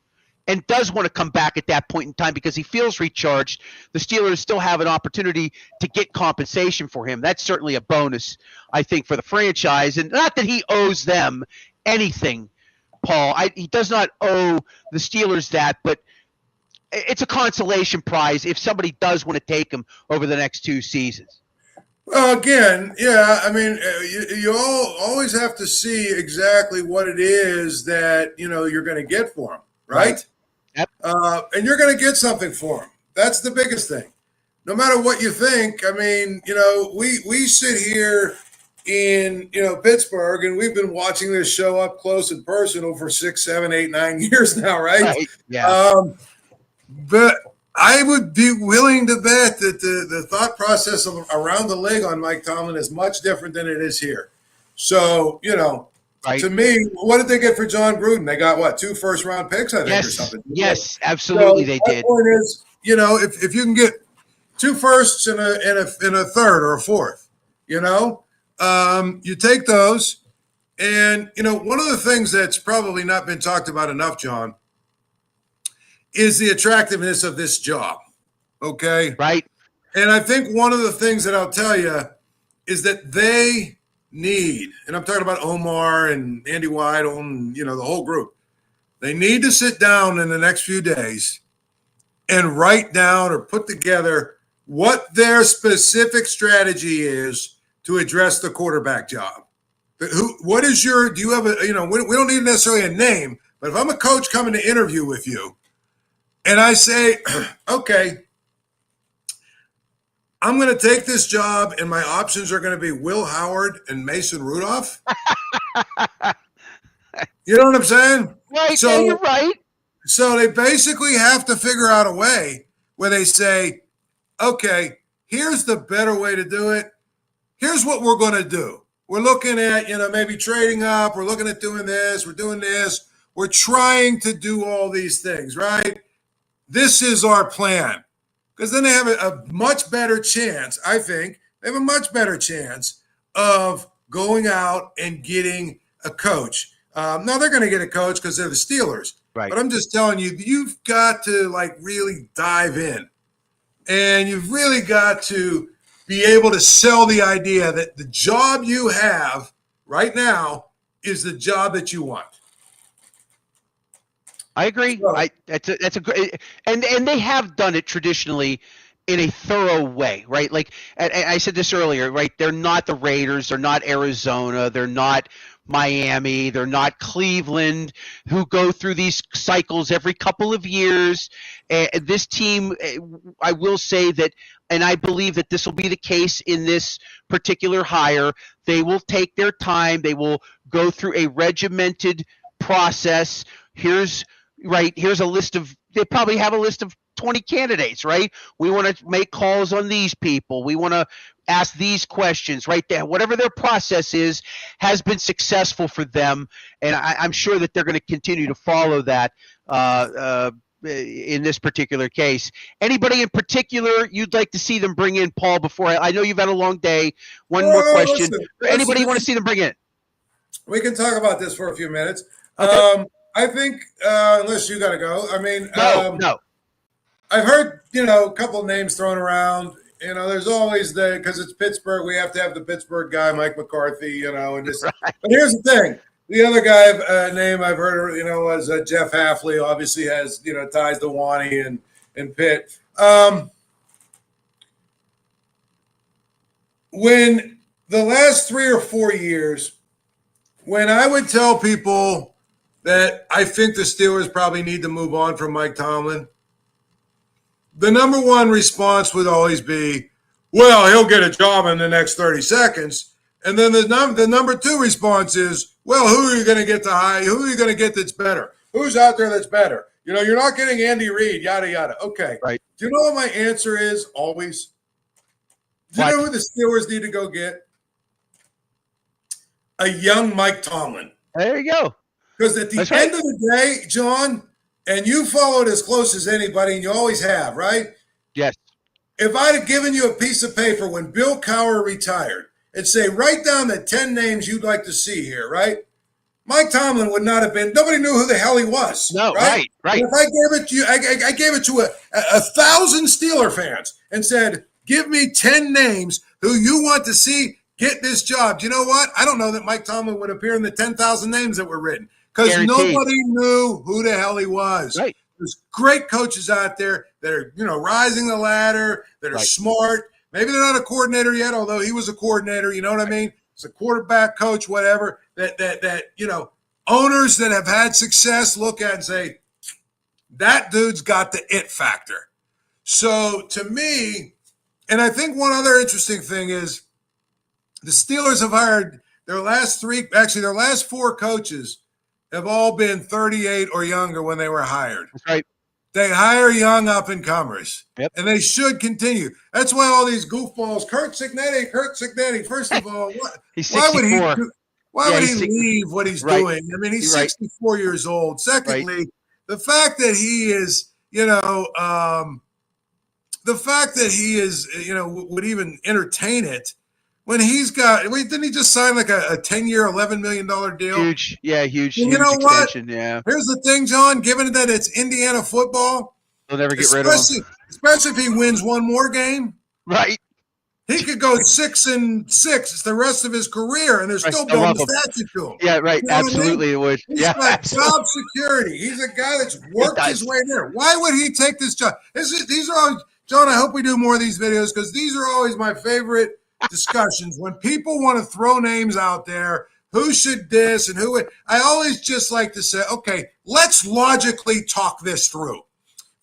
and does want to come back at that point in time because he feels recharged, the Steelers still have an opportunity to get compensation for him. That's certainly a bonus, I think, for the franchise. And not that he owes them anything, Paul. He does not owe the Steelers that, but it's a consolation prize if somebody does want to take him over the next 2 seasons. Well, again, yeah, I mean, you always have to see exactly what it is that, you know, you're going to get for him, right? Yep. And you're going to get something for him. That's the biggest thing. No matter what you think, I mean, you know, we sit here in, you know, Pittsburgh, and we've been watching this show up close and personal for 6, 7, 8, 9 years now, right? Yeah. But I would be willing to bet that the thought process around the league on Mike Tomlin is much different than it is here. So, you know, to me, what did they get for John Gruden? They got, what, 2 first-round picks, I think, or something? Yes, absolutely, they did. The point is, you know, if you can get 2 firsts and a third or a fourth, you know, you take those. And, you know, one of the things that's probably not been talked about enough, John, is the attractiveness of this job. Okay. Right. And I think one of the things that I'll tell you is that they need, and I'm talking about Omar and Andy Weidel and, you know, the whole group, they need to sit down in the next few days and write down or put together what their specific strategy is to address the quarterback job. What is your, do you have a, we don't need necessarily a name, but if I'm a coach coming to interview with you and I say, okay, I'm going to take this job and my options are going to be Will Howard and Mason Rudolph. You know what I'm saying? Right. So, yeah, you're right. So they basically have to figure out a way where they say, okay, here's the better way to do it. Here's what we're going to do. We're looking at, maybe trading up. We're looking at doing this. We're doing this. We're trying to do all these things, right? This is our plan. Because then they have a much better chance, I think, they have a much better chance of going out and getting a coach. Now, they're going to get a coach because they're the Steelers. Right. But I'm just telling you, you've got to, really dive in. And you've really got to be able to sell the idea that the job you have right now is the job that you want. I agree. That's a great, and they have done it traditionally in a thorough way, right? Like I said this earlier, right? They're not the Raiders, they're not Arizona, they're not Miami, they're not Cleveland, who go through these cycles every couple of years. This team, I will say that, and I believe that this will be the case in this particular hire. They will take their time. They will go through a regimented process. Here's a list of, they probably have a list of 20 candidates, right? We want to make calls on these people. We want to ask these questions, right? There, whatever their process is, has been successful for them. And I'm sure that they're going to continue to follow that in this particular case. Anybody in particular you'd like to see them bring in, Paul, before I know you've had a long day. One more question. Anybody you want to see them bring in? We can talk about this for a few minutes. Okay. I think, unless you got to go, No. I've heard, a couple of names thrown around. There's always because it's Pittsburgh, we have to have the Pittsburgh guy, Mike McCarthy, and just. Right. But here's the thing: the other guy name I've heard, was Jeff Hafley. Obviously, has ties to Wani and Pitt. When the last 3 or 4 years, when I would tell people that I think the Steelers probably need to move on from Mike Tomlin, the number one response would always be, well, he'll get a job in the next 30 seconds. And then the number two response is, well, who are you going to get to hire? Who are you going to get that's better? Who's out there that's better? You're not getting Andy Reid, yada, yada. Okay. Right. Do you know what my answer is always? Do you know who the Steelers need to go get? A young Mike Tomlin. There you go. Because at the end of the day, John, and you followed as close as anybody, and you always have, right? Yes. If I'd have given you a piece of paper when Bill Cowher retired and say, write down the 10 names you'd like to see here, right? Mike Tomlin would not have been, nobody knew who the hell he was. No, right. And if I gave it to you, I gave it to 1,000 Steeler fans and said, give me 10 names who you want to see get this job. Do you know what? I don't know that Mike Tomlin would appear in the 10,000 names that were written because nobody knew who the hell he was. Right. There's great coaches out there that are, rising the ladder, that are smart. Maybe they're not a coordinator yet, although he was a coordinator. You know what I mean? It's a quarterback coach, whatever, that owners that have had success look at and say, that dude's got the it factor. So to me, and I think one other interesting thing is the Steelers have hired their last 4 coaches have all been 38 or younger when they were hired. That's right. They hire young up-and-comers, and they should continue. That's why all these goofballs, Kurt Signetti, first of all, why would he leave what he's doing? I mean, he's 64 years old. Secondly, the fact that he is, would even entertain it when he's got, didn't he just sign like a 10-year, $11 million deal? Huge And you know extension, what? Here's the thing, John, given that it's Indiana football, they'll never get rid of him. Especially if he wins one more game. Right. He could go 6-6. It's the rest of his career, and they're still building a statue to him. Yeah, right. You know Absolutely, it would. He's got job security. He's a guy that's worked his way there. Why would he take this job? These are all John, I hope we do more of these videos because these are always my favorite discussions. When people want to throw names out there, who should this and who would, I always just like to say, okay, let's logically talk this through.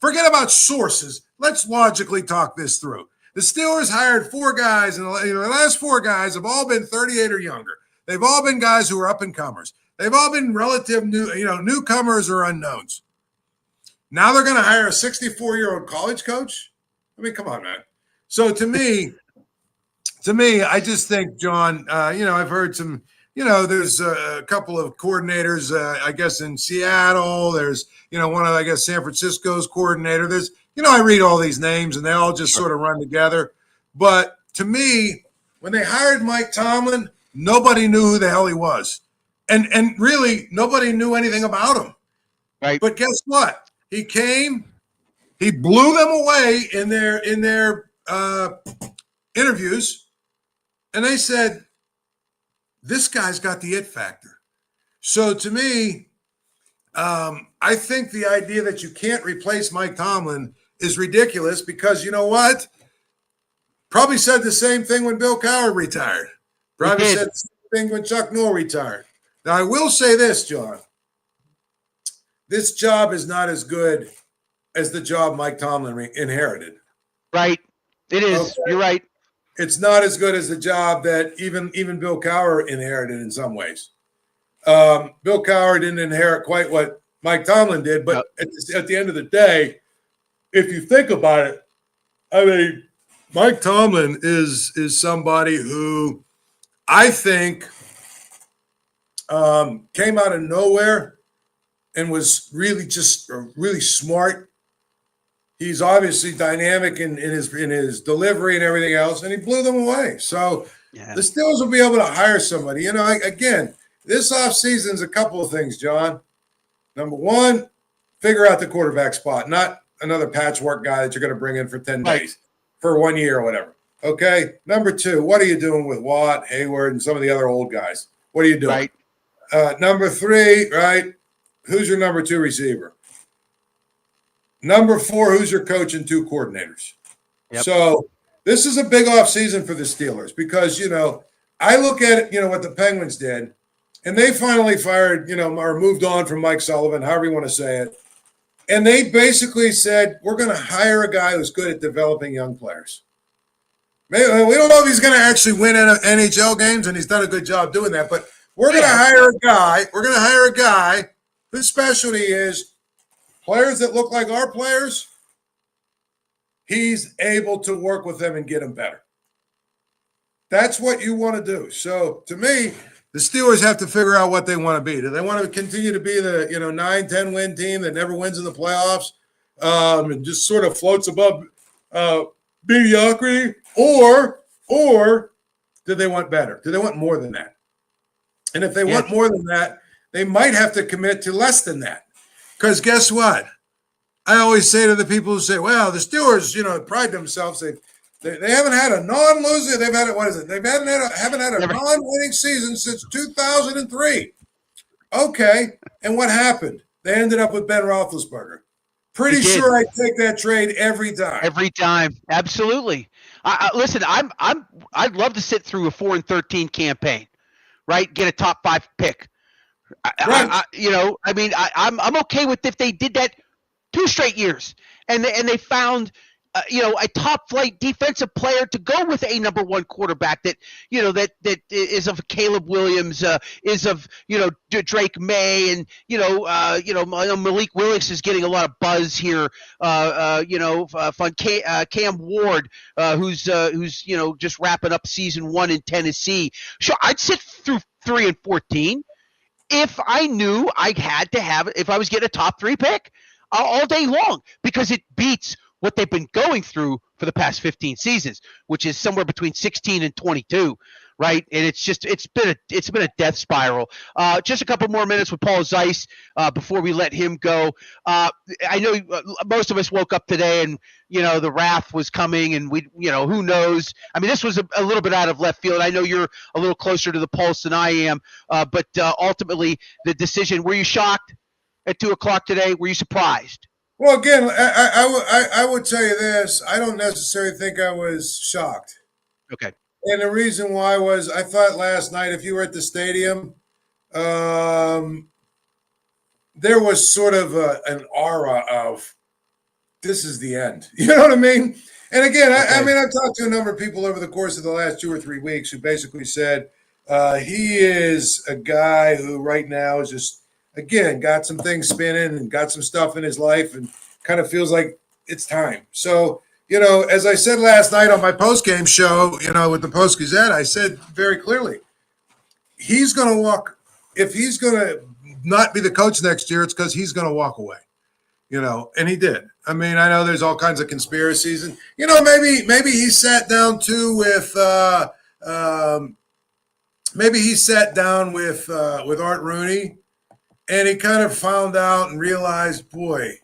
Forget about sources. Let's logically talk this through. The Steelers hired 4 guys, and the last 4 guys have all been 38 or younger. They've all been guys who are up and comers. They've all been relative newcomers or unknowns. Now they're going to hire a 64-year-old college coach. I mean, come on, man. So to me, I just think, John, I've heard some, there's a couple of coordinators, I guess, in Seattle. There's, one of, I guess, San Francisco's coordinator. There's, I read all these names and they all just sort of run together. But to me, when they hired Mike Tomlin, nobody knew who the hell he was. And really, nobody knew anything about him. Right. But guess what? He came, he blew them away in their interviews, and they said, this guy's got the it factor. So to me, I think the idea that you can't replace Mike Tomlin is ridiculous because you know what? Probably said the same thing when Bill Cowher retired. Probably said the same thing when Chuck Noll retired. Now, I will say this, John. This job is not as good as the job Mike Tomlin inherited. Right. It is. Okay. You're right. It's not as good as the job that even Bill Cowher inherited in some ways. Bill Cowher didn't inherit quite what Mike Tomlin did, but at the end of the day, if you think about it, I mean, Mike Tomlin is somebody who I think came out of nowhere and was really just really smart. He's obviously dynamic in his delivery and everything else, and he blew them away. So the Steelers will be able to hire somebody. Again, this offseason is a couple of things, John. Number one, figure out the quarterback spot, not another patchwork guy that you're going to bring in for 10 days, for 1 year or whatever. Okay? Number two, what are you doing with Watt, Hayward, and some of the other old guys? What are you doing? Right. Number three, right, who's your number 2 receiver? Number 4, who's your coach and 2 coordinators? Yep. So this is a big offseason for the Steelers because, I look at it, what the Penguins did, and they finally fired, or moved on from Mike Sullivan, however you want to say it. And they basically said, we're going to hire a guy who's good at developing young players. Maybe, we don't know if he's going to actually win NHL games, and he's done a good job doing that, but we're going to hire a guy. We're going to hire a guy whose specialty is players that look like our players. He's able to work with them and get them better. That's what you want to do. So to me, the Steelers have to figure out what they want to be. Do they want to continue to be the 9-10 win team that never wins in the playoffs and just sort of floats above mediocrity, or do they want better? Do they want more than that? And if they want more than that, they might have to commit to less than that. Because guess what? I always say to the people who say, well, the Steelers, pride themselves. They haven't had a non-loser. They've had haven't had a non-winning season since 2003. Okay, and what happened? They ended up with Ben Roethlisberger. Pretty sure I'd take that trade every time. Every time, absolutely. Listen, I'd love to sit through a 4-13 campaign, right? Get a top 5 pick. Right. I'm okay with if they did that 2 straight years, and they found. A top flight defensive player to go with a number 1 quarterback that is of Caleb Williams, is of, Drake May, and, Malik Willis is getting a lot of buzz here. Fun Cam Ward, who's just wrapping up season 1 in Tennessee. Sure. I'd sit through 3 and 14 if I knew I had to have it, if I was getting a top 3 pick all day long, because it beats what they've been going through for the past 15 seasons, which is somewhere between 16 and 22, right? And it's been a death spiral. Just a couple more minutes with Paul Zeiss before we let him go. I know most of us woke up today and, the wrath was coming, and who knows? I mean, this was a little bit out of left field. I know you're a little closer to the pulse than I am, but ultimately the decision, were you shocked at 2:00 today? Were you surprised? Well, again, I would tell you this. I don't necessarily think I was shocked. Okay. And the reason why was I thought last night, if you were at the stadium, there was sort of an aura of this is the end. You know what I mean? And again, I mean, I've talked to a number of people over the course of the last 2 or 3 weeks who basically said he is a guy who right now is just, again, got some things spinning and got some stuff in his life and kind of feels like it's time. So, you know, as I said last night on my post-game show, you know, with the Post-Gazette, I said very clearly, he's going to walk. If he's going to not be the coach next year, it's because he's going to walk away. You know, and he did. I mean, I know there's all kinds of conspiracies, and you know, maybe he sat down too with with Art Rooney, and he kind of found out and realized, boy,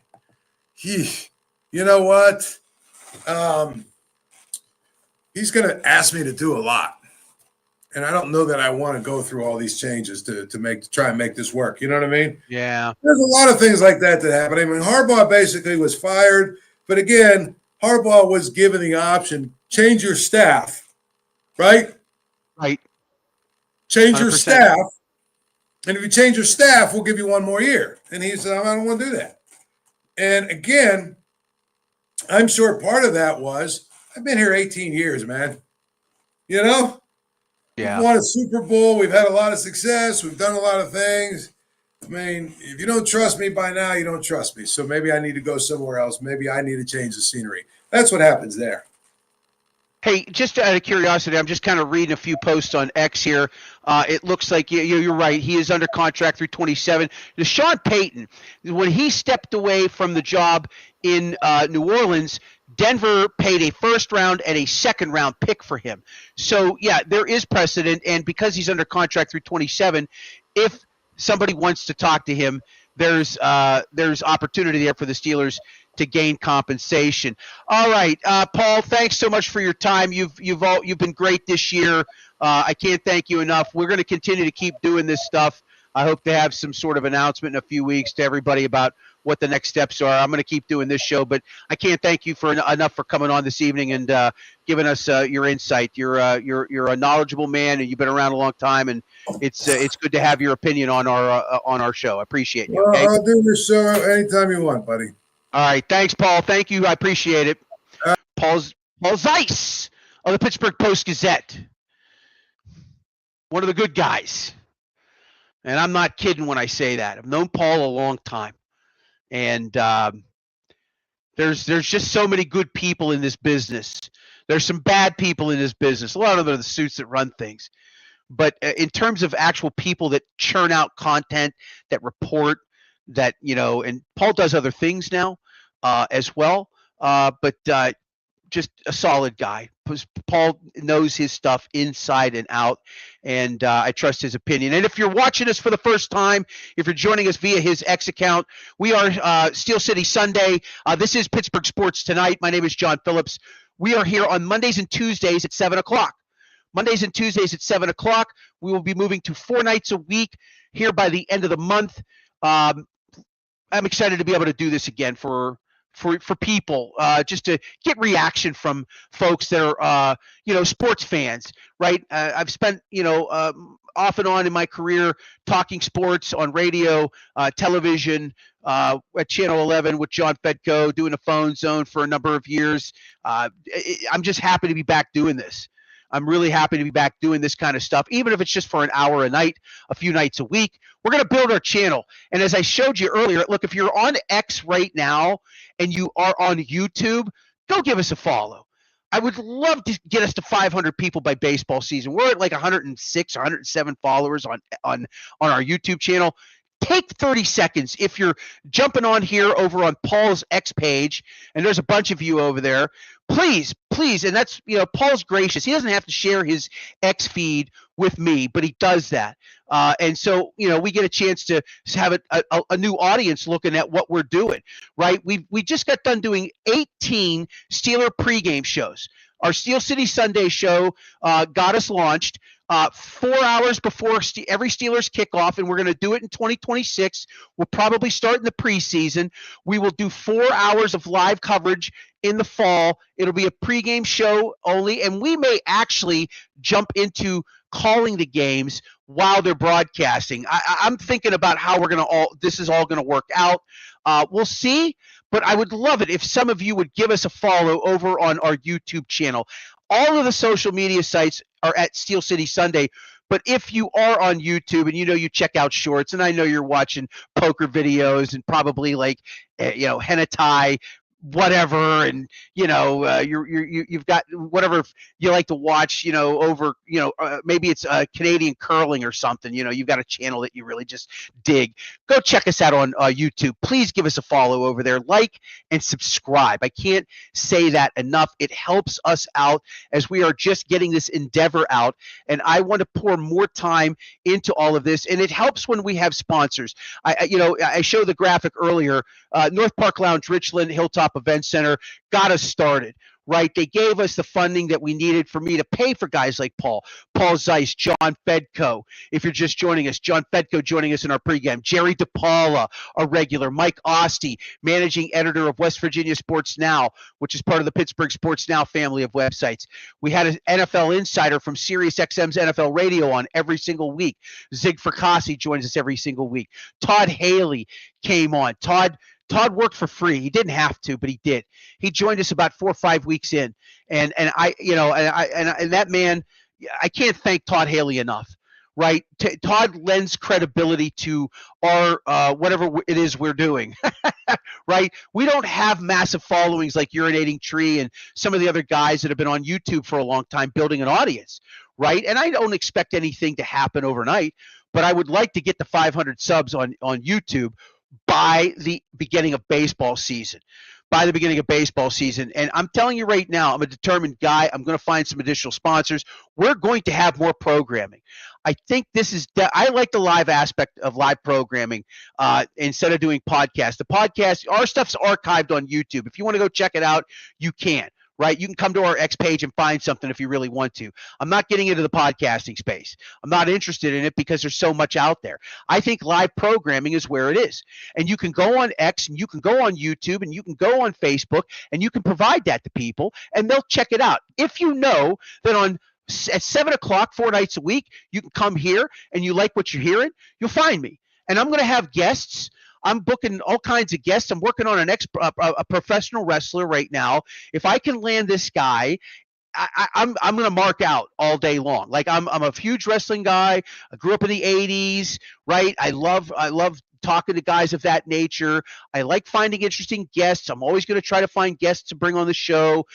you know what, he's going to ask me to do a lot. And I don't know that I want to go through all these changes to try and make this work. You know what I mean? Yeah. There's a lot of things like that happen. I mean, Harbaugh basically was fired. But again, Harbaugh was given the option, change your staff, right? Right. Change 100%. your staff. And if you change your staff, we'll give you 1 more year. And he said, I don't want to do that. And again, I'm sure part of that was, I've been here 18 years, man. You know? Yeah. We've won a Super Bowl. We've had a lot of success. We've done a lot of things. I mean, if you don't trust me by now, you don't trust me. So maybe I need to go somewhere else. Maybe I need to change the scenery. That's what happens there. Hey, just out of curiosity, I'm just kind of reading a few posts on X here. It looks like you're right. He is under contract through 27. Sean Payton, when he stepped away from the job in New Orleans, Denver paid a first-round and a second-round pick for him. So, yeah, there is precedent, and because he's under contract through 27, if somebody wants to talk to him, there's opportunity there for the Steelers to gain compensation. All right, Paul, thanks so much for your time. You've been great this year. I can't thank you enough. We're going to continue to keep doing this stuff. I hope to have some sort of announcement in a few weeks to everybody about what the next steps are. I'm going to keep doing this show, but I can't thank you enough for coming on this evening and giving us your insight. You're a knowledgeable man, and you've been around a long time, and it's good to have your opinion on our show. I appreciate you. Okay? Well, I'll do this show anytime you want, buddy. All right, thanks, Paul. Thank you. I Appreciate it. Paul Zeiss of the Pittsburgh Post-Gazette, one of the good guys. And I'm not kidding when I say that. I've known Paul a long time. And there's just so many good people in this business. There's some bad people in this business. A lot of them are the suits that run things. But in terms of actual people that churn out content, that report, that, you know, and Paul does other things now as well. But just a solid guy. Paul knows his stuff inside and out, and I trust his opinion. And if you're watching us for the first time, if you're joining us via his X account, we are Steel City Sunday. This is Pittsburgh Sports Tonight. My name is John Phillips. We are here on Mondays and Tuesdays at 7 o'clock. Mondays and Tuesdays at 7 o'clock. We will be moving to 4 nights a week here by the end of the month. I'm excited to be able to do this again for people, just to get reaction from folks that are, sports fans, right? I've spent, off and on in my career talking sports on radio, television, at Channel 11 with John Fedko, doing a phone zone for a number of years. I'm just happy to be back doing this. I'm really happy to be back doing this kind of stuff, even if it's just for an hour a night, a few nights a week. We're going to build our channel. And as I showed you earlier, look, if you're on X right now and you are on YouTube, go give us a follow. I would love to get us to 500 people by baseball season. We're at like 106 or 107 followers on our YouTube channel. Take 30 seconds if you're jumping on here over on Paul's X page, and there's a bunch of you over there. Please, and that's, Paul's gracious. He doesn't have to share his X feed with me, but he does that. And so, we get a chance to have a new audience looking at what we're doing, right? We just got done doing 18 Steeler pregame shows. Our Steel City Sunday show got us launched 4 hours before every Steelers kickoff, and we're going to do it in 2026. We'll probably start in the preseason. We will do 4 hours of live coverage in the fall. It'll be a pregame show only, and we may actually jump into calling the games while they're broadcasting. I'm thinking about how this is all going to work out. We'll see, but I would love it if some of you would give us a follow over on our YouTube channel. All of the social media sites are at Steel City Sunday, but if you are on YouTube and you check out shorts, and I know you're watching poker videos and probably hentai, whatever, and you've got whatever you like to watch, over maybe it's Canadian curling or something. You've got a channel that you really just dig. Go check us out on YouTube. Please give us a follow over there, like and subscribe. I can't say that enough. It helps us out as we are just getting this endeavor out, and I want to pour more time into all of this, and it helps when we have sponsors. I showed the graphic earlier. North Park Lounge, Richland, Hilltop Event Center got us started, right? They gave us the funding that we needed for me to pay for guys like Paul Zeiss, John Fedko. If you're just joining us, John Fedko joining us in our pregame, Jerry DePaula, a regular, Mike Oste, managing editor of West Virginia Sports Now, which is part of the Pittsburgh Sports Now family of websites. We had an NFL insider from SiriusXM's NFL Radio on every single week. Zig Fracassi joins us every single week. Todd Haley came on. Todd worked for free. He didn't have to, but he did. He joined us about 4 or 5 weeks in, and that man, I can't thank Todd Haley enough. Right? Todd lends credibility to our whatever it is we're doing. Right? We don't have massive followings like Urinating Tree and some of the other guys that have been on YouTube for a long time building an audience. Right? And I don't expect anything to happen overnight, but I would like to get to 500 subs on YouTube by the beginning of baseball season. And I'm telling you right now, I'm a determined guy. I'm going to find some additional sponsors. We're going to have more programming. I think I like the live aspect of live programming instead of doing podcasts. The podcast, our stuff's archived on YouTube. If you want to go check it out, you can. Right? You can come to our X page and find something if you really want to. I'm not getting into the podcasting space. I'm not interested in it because there's so much out there. I think live programming is where it is. And you can go on X, and you can go on YouTube, and you can go on Facebook, and you can provide that to people, and they'll check it out. If you know that at 7 o'clock, 4 nights a week, you can come here and you like what you're hearing, you'll find me. And I'm going to have guests. I'm booking all kinds of guests. I'm working on a professional wrestler right now. If I can land this guy, I'm going to mark out all day long. Like I'm a huge wrestling guy. I grew up in the 80s, right? I love talking to guys of that nature. I like finding interesting guests. I'm always going to try to find guests to bring on the show.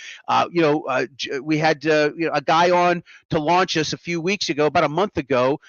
We had a guy on to launch us a few weeks ago, about a month ago,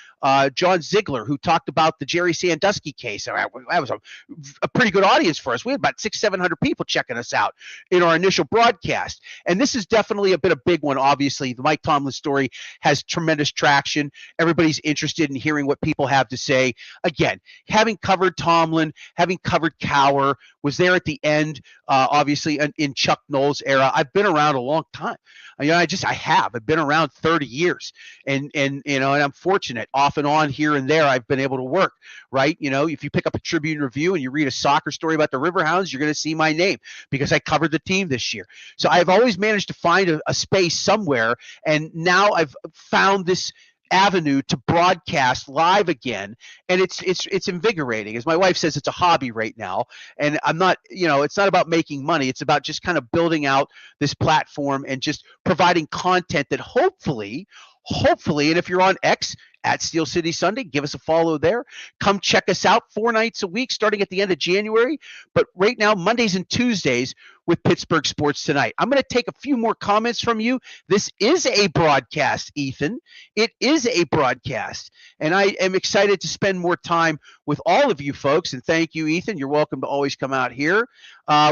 John Ziegler, who talked about the Jerry Sandusky case. That was a pretty good audience for us. We had about 600-700 people checking us out in our initial broadcast. And this is definitely a big one. Obviously, the Mike Tomlin story has tremendous traction. Everybody's interested in hearing what people have to say. Again, having covered Tomlin, having covered Cowher, was there at the end, obviously in Chuck Noll's era. I've been around a long time. I've been around 30 years, and I'm fortunate off and on here and there. I've been able to work, right? If you pick up a Tribune Review and you read a soccer story about the Riverhounds, you're going to see my name because I covered the team this year. So I've always managed to find a space somewhere, and now I've found this avenue to broadcast live again, and it's invigorating. As my wife says, it's a hobby right now, and I'm not, it's not about making money. It's about just kind of building out this platform and just providing content that hopefully, and if you're on X at Steel City Sunday, give us a follow there. Come check us out 4 nights a week starting at the end of January. But right now, Mondays and Tuesdays with Pittsburgh Sports Tonight. I'm going to take a few more comments from you. This is a broadcast, Ethan. It is a broadcast. And I am excited to spend more time with all of you folks. And thank you, Ethan. You're welcome to always come out here.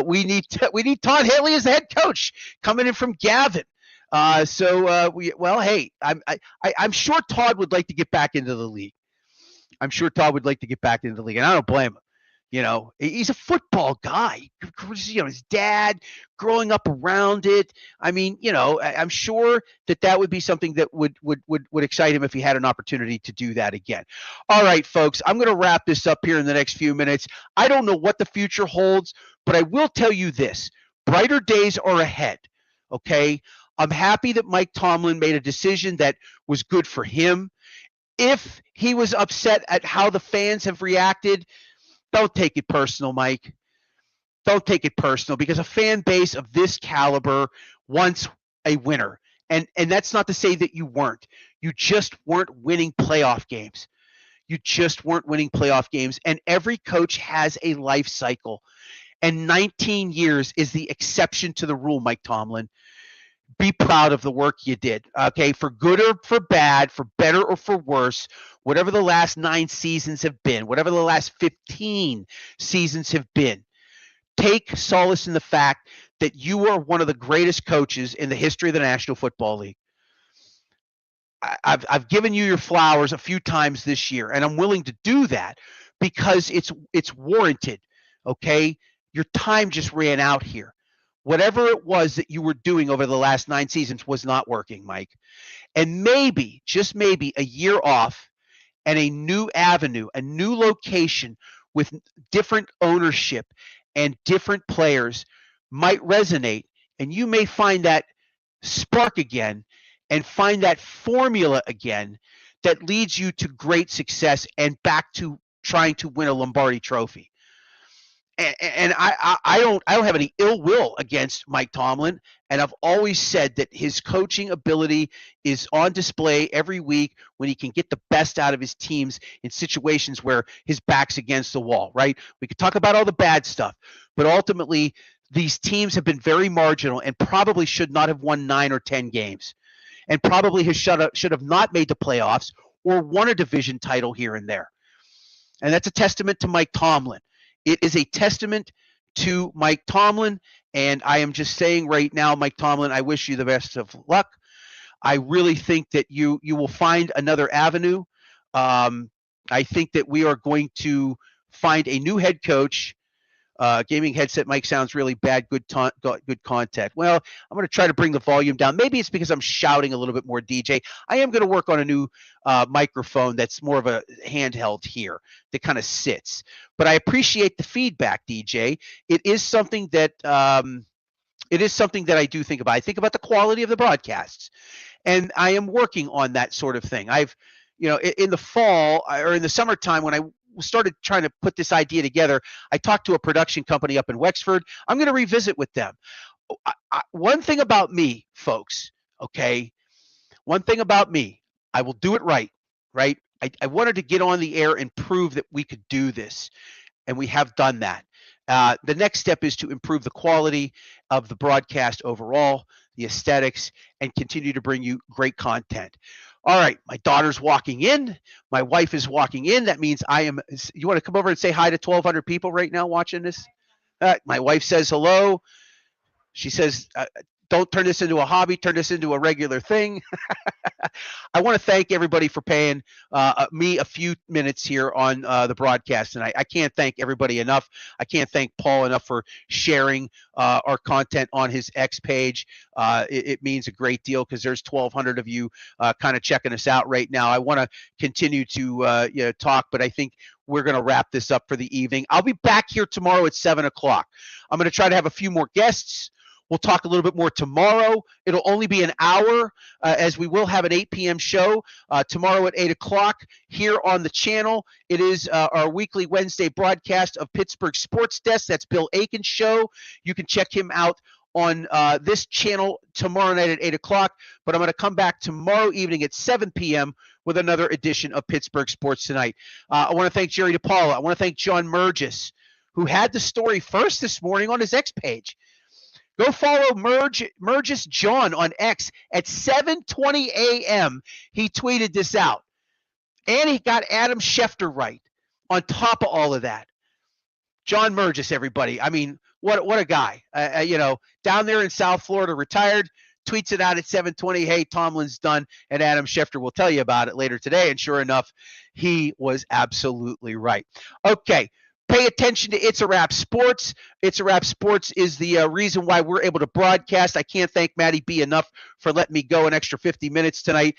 We need Todd Haley as the head coach coming in from Gavin. I'm sure Todd would like to get back into the league. And I don't blame him. You know, he's a football guy. You know, his dad growing up around it. I mean, you know, I'm sure that would be something that would excite him if he had an opportunity to do that again. All right, folks, I'm going to wrap this up here in the next few minutes. I don't know what the future holds, but I will tell you this: brighter days are ahead. Okay, I'm happy that Mike Tomlin made a decision that was good for him. If he was upset at how the fans have reacted, don't take it personal, Mike. Don't take it personal, because a fan base of this caliber wants a winner. And that's not to say that you weren't. You just weren't winning playoff games. You just weren't winning playoff games. And every coach has a life cycle. And 19 years is the exception to the rule, Mike Tomlin. Be proud of the work you did, okay? For good or for bad, for better or for worse, whatever the last 9 seasons have been, whatever the last 15 seasons have been, take solace in the fact that you are one of the greatest coaches in the history of the National Football League. I've given you your flowers a few times this year, and I'm willing to do that because it's warranted, okay? Your time just ran out here. Whatever it was that you were doing over the last 9 seasons was not working, Mike. And maybe, just maybe, a year off and a new avenue, a new location with different ownership and different players might resonate. And you may find that spark again and find that formula again that leads you to great success and back to trying to win a Lombardi trophy. And I don't have any ill will against Mike Tomlin, and I've always said that his coaching ability is on display every week when he can get the best out of his teams in situations where his back's against the wall, right? We could talk about all the bad stuff, but ultimately these teams have been very marginal and probably should not have won 9 or 10 games, and probably should have not made the playoffs or won a division title here and there. And that's a testament to Mike Tomlin. It is a testament to Mike Tomlin, and I am just saying right now, Mike Tomlin, I wish you the best of luck. I really think that you will find another avenue. I think that we are going to find a new head coach. Gaming headset mic sounds really bad. Good content. Well, I'm going to try to bring the volume down. Maybe it's because I'm shouting a little bit more, DJ. I am going to work on a new microphone that's more of a handheld here that kind of sits. But I appreciate the feedback, DJ. It is something that I do think about. I think about the quality of the broadcasts, and I am working on that sort of thing. I've, in the fall or in the summertime when I started trying to put this idea together, I talked to a production company up in Wexford. I'm going to revisit with them. One thing about me, folks, okay? One thing about me, I will do it right? I wanted to get on the air and prove that we could do this, and we have done that. The next step is to improve the quality of the broadcast overall, the aesthetics, and continue to bring you great content. All right, my daughter's walking in. My wife is walking in. That means you want to come over and say hi to 1,200 people right now watching this? My wife says hello. She says, don't turn this into a hobby, turn this into a regular thing. I want to thank everybody for paying me a few minutes here on the broadcast. And I can't thank everybody enough. I can't thank Paul enough for sharing our content on his X page. It means a great deal because there's 1,200 of you kind of checking us out right now. I want to continue to talk, but I think we're going to wrap this up for the evening. I'll be back here tomorrow at 7 o'clock. I'm going to try to have a few more guests. We'll talk a little bit more tomorrow. It'll only be an hour as we will have an 8 p.m. show tomorrow at 8 o'clock here on the channel. It is our weekly Wednesday broadcast of Pittsburgh Sports Desk. That's Bill Aiken's show. You can check him out on this channel tomorrow night at 8 o'clock. But I'm going to come back tomorrow evening at 7 p.m. with another edition of Pittsburgh Sports Tonight. I want to thank Jerry DePaula. I want to thank John Murgis, who had the story first this morning on his X page. Go follow Murgis John on X at 7:20 a.m. He tweeted this out. And he got Adam Schefter right on top of all of that. John Murgis, everybody. I mean, what a guy. Down there in South Florida, retired, tweets it out at 7:20. Hey, Tomlin's done. And Adam Schefter will tell you about it later today. And sure enough, he was absolutely right. Okay. Pay attention to It's a Wrap Sports. It's a Wrap Sports is the reason why we're able to broadcast. I can't thank Maddie B enough for letting me go an extra 50 minutes tonight.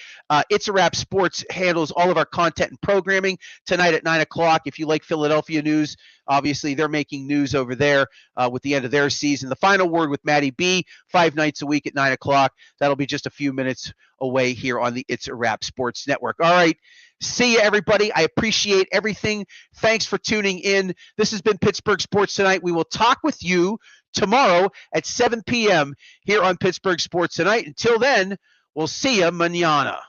It's a Wrap Sports handles all of our content and programming tonight at 9 o'clock. If you like Philadelphia news, obviously they're making news over there with the end of their season. The Final Word with Maddie B, 5 nights a week at 9 o'clock. That'll be just a few minutes away here on the It's a Wrap Sports Network. All right. See you, everybody. I appreciate everything. Thanks for tuning in. This has been Pittsburgh Sports Tonight. We will talk with you tomorrow at 7 p.m. here on Pittsburgh Sports Tonight. Until then, we'll see you mañana.